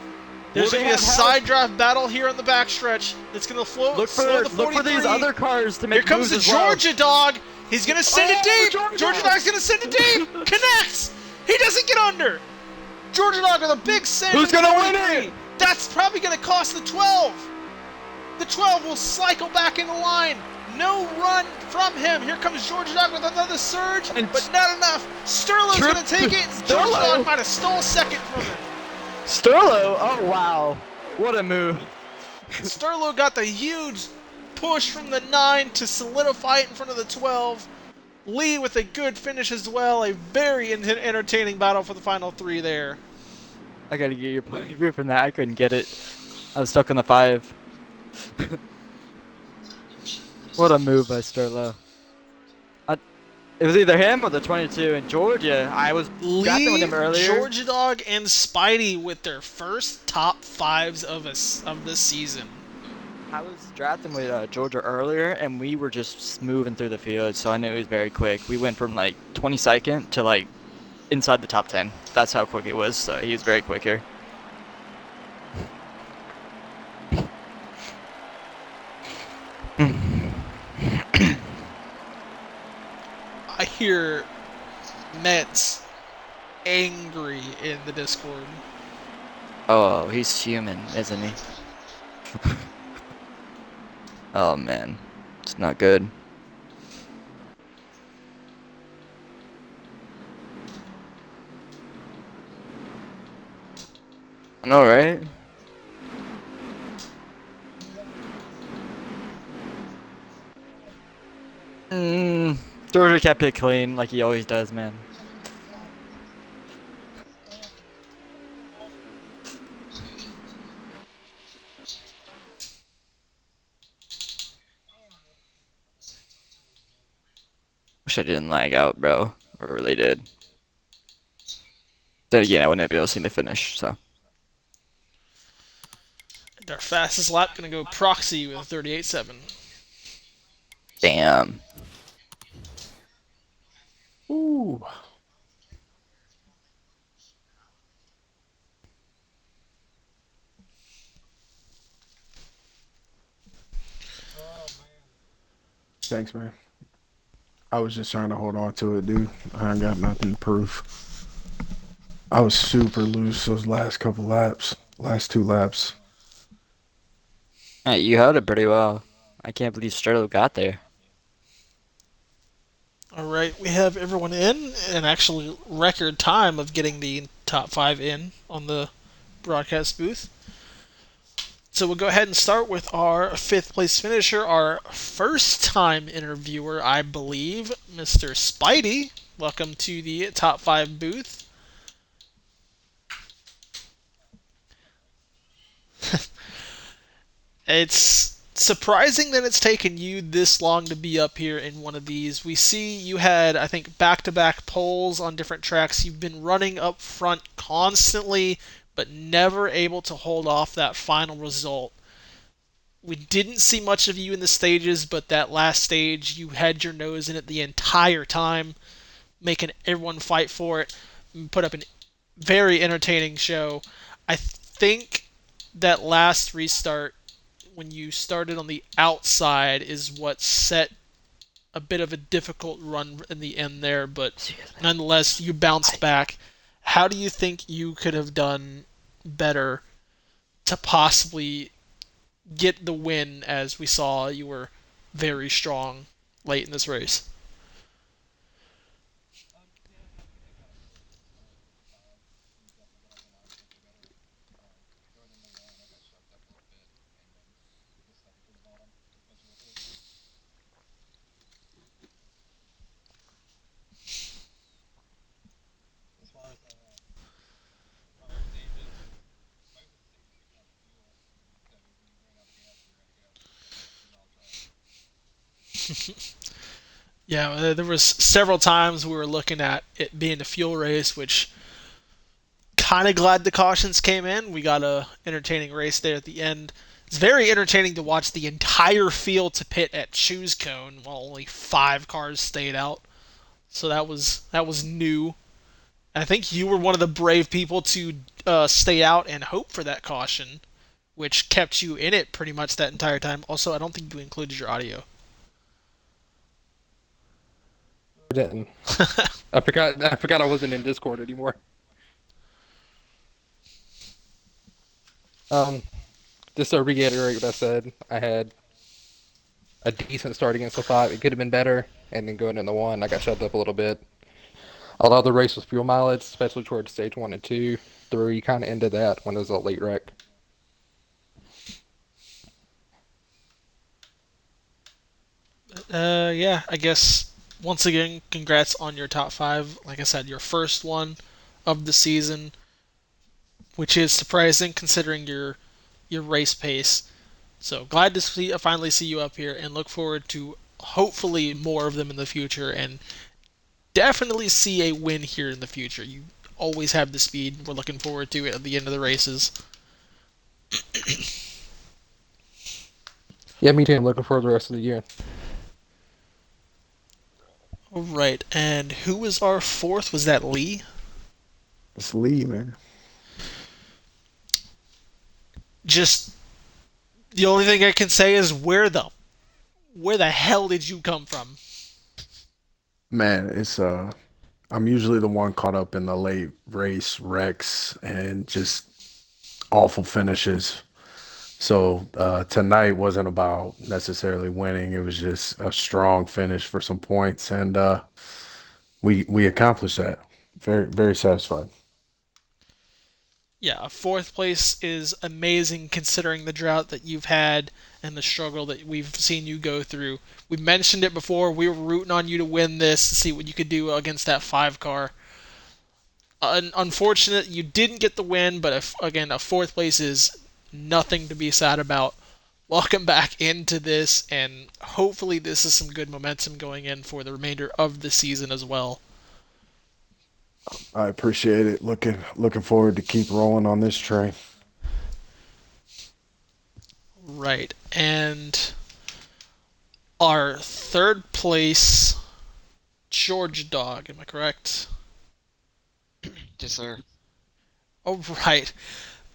There's Will going they to be a have help? side drive battle here on the backstretch. It's going to slow Look the 43. for these other cars to make Here comes moves the as well. Georgia dog. He's going to send it Oh, deep. Georgia Georgia dog. Dog's going to send it deep. Connects. He doesn't get under. Georgia Dog with a big send. Who's to the gonna win 43. it? That's probably going to cost the 12. The 12 will cycle back in the line. No run from him. Here comes Georgia Dog with another surge, but not enough. Sterlo's going to take it. Georgia Dog might have stole second from him. Sterlo. Oh wow, what a move. Sterlo got the huge push from the 9 to solidify it in front of the 12. Lee with a good finish as well. A very entertaining battle for the final 3 there. I gotta get your point of view from that. I couldn't get it. I was stuck on the 5. What a move by Sterlo. It was either him or the 22 in Georgia. I was drafting with Lee, him earlier. Georgia Dog, and Spidey with their first top 5s of this season. I was drafting with Georgia earlier, and we were just moving through the field, so I knew it was very quick. We went from like 22nd to like inside the top 10. That's how quick it was. So he was very quick here. I hear Mets angry in the Discord. Oh, he's human, isn't he? Oh man, it's not good. I know, right? Georgia kept it clean like he always does, man. Wish I didn't lag out, bro. I really did. Then again, I wouldn't be able to see the finish, so. And our fastest lap gonna go Proxy with 38.7. Damn. Ooh. Thanks, man. I was just trying to hold on to it, dude. I ain't got nothing to prove. I was super loose those last couple laps, last 2 laps. Hey, you held it pretty well. I can't believe Sterlo got there. Alright, we have everyone in, and actually record time of getting the top 5 in on the broadcast booth. So we'll go ahead and start with our 5th place finisher, our first time interviewer, I believe, Mr. Spidey. Welcome to the top 5 booth. It's surprising that it's taken you this long to be up here in one of these. We see you had, I think, back-to-back poles on different tracks. You've been running up front constantly, but never able to hold off that final result. We didn't see much of you in the stages, but that last stage, you had your nose in it the entire time, making everyone fight for it. Put up a very entertaining show. I think that last restart, when you started on the outside, is what set a bit of a difficult run in the end there, but nonetheless, you bounced back. How do you think you could have done better to possibly get the win, as we saw you were very strong late in this race? Yeah, there was several times we were looking at it being a fuel race, which kind of glad the cautions came in. We got a entertaining race there at the end. It's very entertaining to watch the entire field to pit at Choose Cone while only 5 cars stayed out. So that was new. I think you were one of the brave people to stay out and hope for that caution, which kept you in it pretty much that entire time. Also, I don't think you included your audio. I didn't. I forgot. I forgot I wasn't in Discord anymore. Um, just to reiterate what I said, I had a decent start against the five. It could have been better, and then going into one, I got shoved up a little bit. Although the race was fuel mileage, especially towards stage one and two. Three kind of ended that when it was a late wreck. Yeah, I guess once again, congrats on your top 5. Like I said, your first one of the season, which is surprising considering your race pace. So glad to finally see you up here, and look forward to hopefully more of them in the future, and definitely see a win here in the future. You always have the speed. We're looking forward to it at the end of the races. Yeah, me too. I'm looking forward to the rest of the year. All right, and who was our fourth? Was that Lee? It's Lee, man. Just the only thing I can say is where the hell did you come from? Man, it's I'm usually the one caught up in the late race wrecks and just awful finishes. So tonight wasn't about necessarily winning. It was just a strong finish for some points, and we accomplished that. Very very satisfied. Yeah, fourth place is amazing considering the drought that you've had and the struggle that we've seen you go through. We mentioned it before. We were rooting on you to win this to see what you could do against that 5 car. Unfortunate you didn't get the win, but again, a fourth place is nothing to be sad about. Welcome back into this, and hopefully this is some good momentum going in for the remainder of the season as well. I appreciate it. Looking forward to keep rolling on this train. Right, and our third place, George Dog. Am I correct? Yes, sir. Oh, right.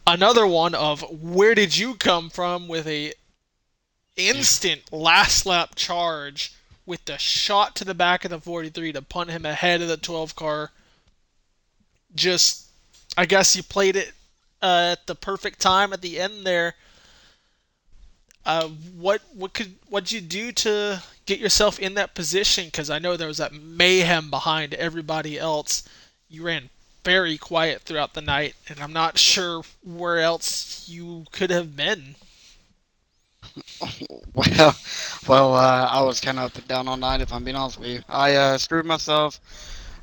Another one of where did you come from with a instant last lap charge with the shot to the back of the 43 to punt him ahead of the 12 car. Just, I guess you played it at the perfect time at the end there. What'd you do to get yourself in that position? Because I know there was that mayhem behind everybody else. You ran very quiet throughout the night, and I'm not sure where else you could have been. Well, I was kind of up and down all night, if I'm being honest with you. I screwed myself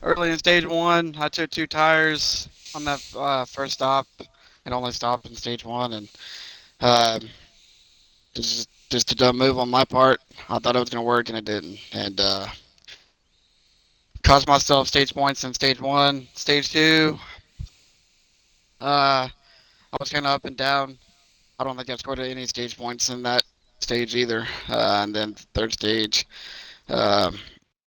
early in stage one. I took 2 tires on that first stop. It only stopped in stage one, and uh, just a dumb move on my part. I thought it was gonna work, and it didn't. And cost myself stage points in stage one. Stage two, I was kind of up and down. I don't think I scored any stage points in that stage either. And then third stage, um,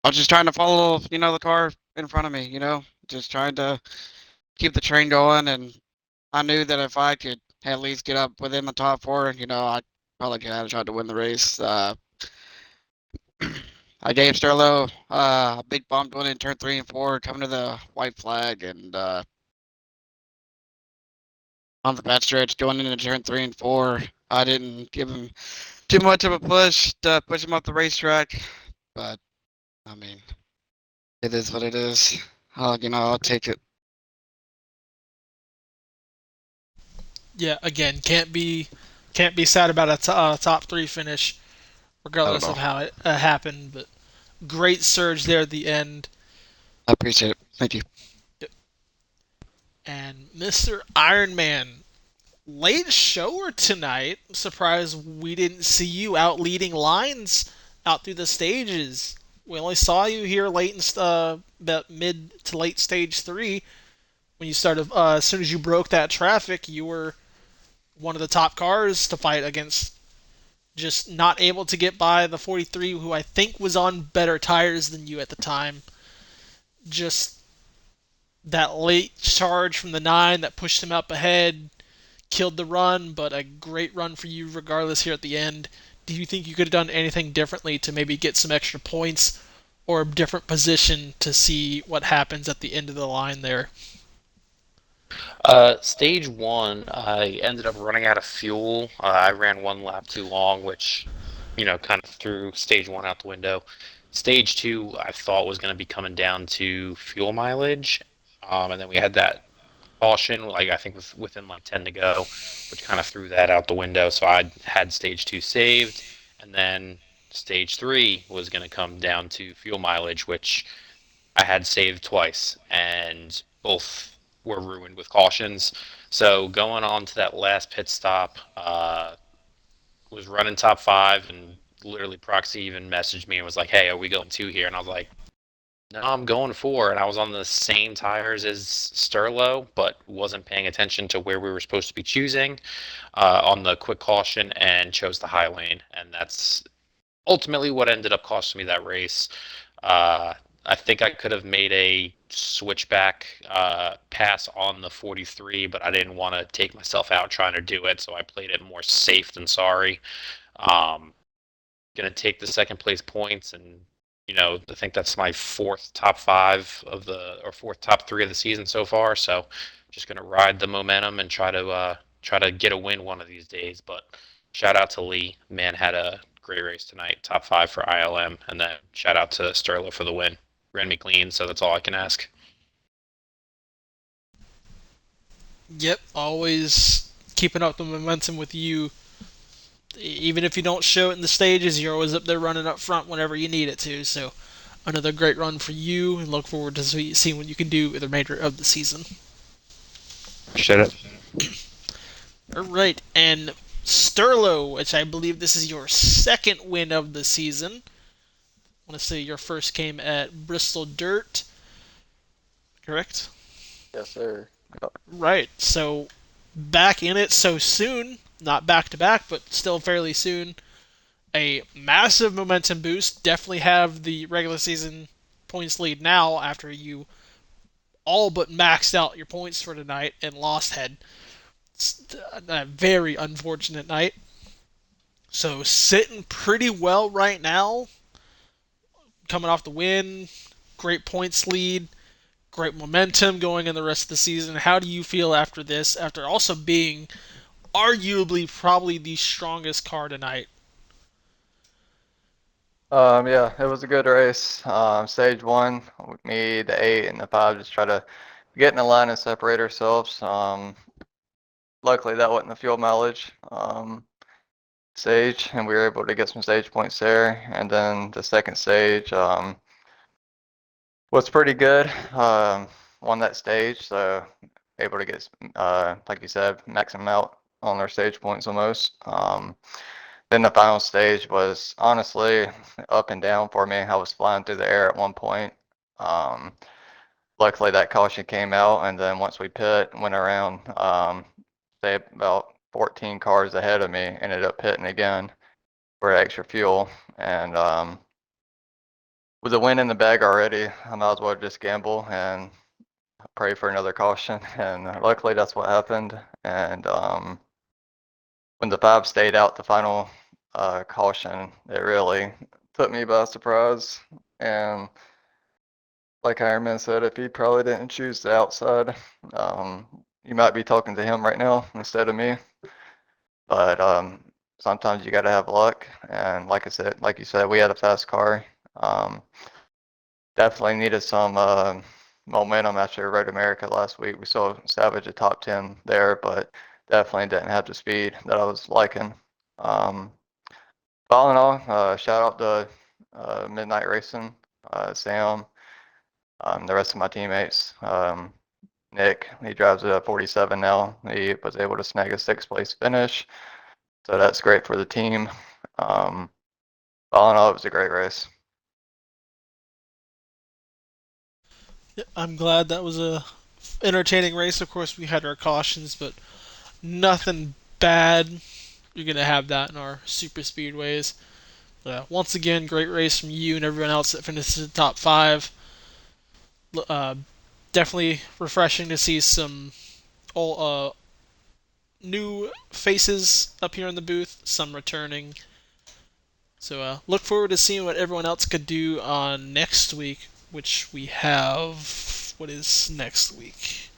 I was just trying to follow, the car in front of me. Just trying to keep the train going. And I knew that if I could at least get up within the top four, I probably could have a shot to win the race. I gave Sterlo a big bump going in turn 3 and 4, coming to the white flag, and on the back stretch going into turn 3 and 4. I didn't give him too much of a push to push him off the racetrack, but I mean, it is what it is. I'll take it. Yeah, again, can't be sad about a top 3 finish, Not at regardless of all. how it happened. But great surge there at the end, I appreciate it. Thank you. and Mr. Ironman, late shower tonight. Surprised we didn't see you out leading lines out through the stages. We only saw you here late in about mid to late stage three when you started. As soon as you broke that traffic, you were one of the top cars to fight against. Just not able to get by the 43, who I think was on better tires than you at the time. Just that late charge from the 9 that pushed him up ahead, killed the run, but a great run for you regardless here at the end. Do you think you could have done anything differently to maybe get some extra points or a different position to see what happens at the end of the line there? Stage one, I ended up running out of fuel. I ran one lap too long, which, kind of threw stage one out the window. Stage two, I thought was going to be coming down to fuel mileage. And then we had that caution, like I think within like 10 to go, which kind of threw that out the window. So I had stage two saved. And then stage three was going to come down to fuel mileage, which I had saved twice. And both were ruined with cautions. So going on to that last pit stop, was running top 5, and literally Proxy even messaged me and was like, "Hey, are we going 2 here?" And I was like, "No, I'm going 4." And I was on the same tires as Sterlo, but wasn't paying attention to where we were supposed to be choosing on the quick caution, and chose the high lane. And that's ultimately what ended up costing me that race. I think I could have made a switchback pass on the 43, but I didn't want to take myself out trying to do it, so I played it more safe than sorry. Gonna take the second place points, and I think that's my fourth top 5 of or fourth top 3 of the season so far. So just gonna ride the momentum and try to get a win one of these days. But shout out to Lee, man, had a great race tonight, top 5 for ILM, and then shout out to Sterlo for the win. Ran me clean, so that's all I can ask. Yep, always keeping up the momentum with you. Even if you don't show it in the stages, you're always up there running up front whenever you need it to. So another great run for you, and look forward to seeing what you can do with the remainder of the season. Appreciate it. All right, and Sterlo, which I believe this is your second win of the season. I want to say your first came at Bristol Dirt, correct? Yes, sir. Right, so back in it so soon, not back to back, but still fairly soon. A massive momentum boost. Definitely have the regular season points lead now after you all but maxed out your points for tonight and lost head. It's a very unfortunate night. So sitting pretty well right now, coming off the win, great points lead, great momentum going in the rest of the season. How do you feel after this, after also being arguably probably the strongest car tonight? Yeah, it was a good race. Stage one, me, the 8, and the 5 just try to get in the line and separate ourselves. Luckily, that wasn't the fuel mileage stage, and we were able to get some stage points there. And then the second stage was pretty good. Won that stage, so able to get, like you said, maximum out on our stage points almost. Then the final stage was honestly up and down for me. I was flying through the air at one point. Luckily, that caution came out, and then once we went around, say about 14 cars ahead of me, ended up pitting again for extra fuel. And with a win in the bag already, I might as well just gamble and pray for another caution. And luckily, that's what happened. And when the 5 stayed out the final caution, it really took me by surprise. And like Ironman said, if he probably didn't choose the outside, you might be talking to him right now instead of me. But sometimes you got to have luck. And like you said, we had a fast car. Definitely needed some momentum after Road America last week. We saw Savage a top 10 there, but definitely didn't have the speed that I was liking. All in all, shout out to Midnight Racing, Sam, the rest of my teammates. Nick, he drives a 47 now. He was able to snag a 6th place finish, so that's great for the team. All in all, it was a great race. Yeah, I'm glad that was a entertaining race. Of course, we had our cautions, but nothing bad. You're gonna have that in our super speedways. Once again, great race from you and everyone else that finished in the top five. Uh, Definitely refreshing to see some all new faces up here in the booth, some returning. So look forward to seeing what everyone else could do on next week, which we have. What is next week?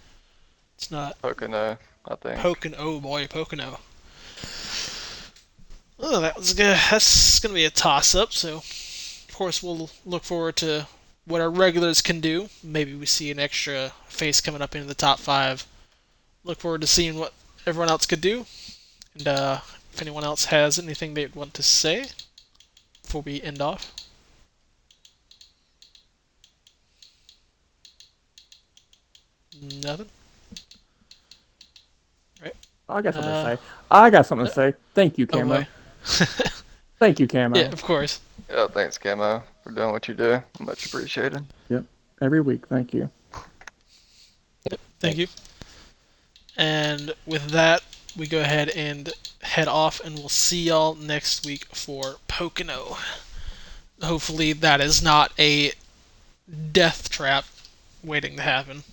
It's not Pocono, I think. Pocono. Oh boy, Pocono. Oh, that was good. That's gonna be a toss-up. So, of course, we'll look forward to what our regulars can do. Maybe we see an extra face coming up into the top five. Look forward to seeing what everyone else could do. And if anyone else has anything they'd want to say before we end off. Nothing? I got something Uh, to say. I got something to say. Thank you, Oh Camo. boy. Thank you, Camo. Yeah, of course. Yeah, thanks, Camo, for doing what you do. Much appreciated. Every week. Thank you. Thank you. And with that, we go ahead and head off, and we'll see y'all next week for Pocono. Hopefully, that is not a death trap waiting to happen.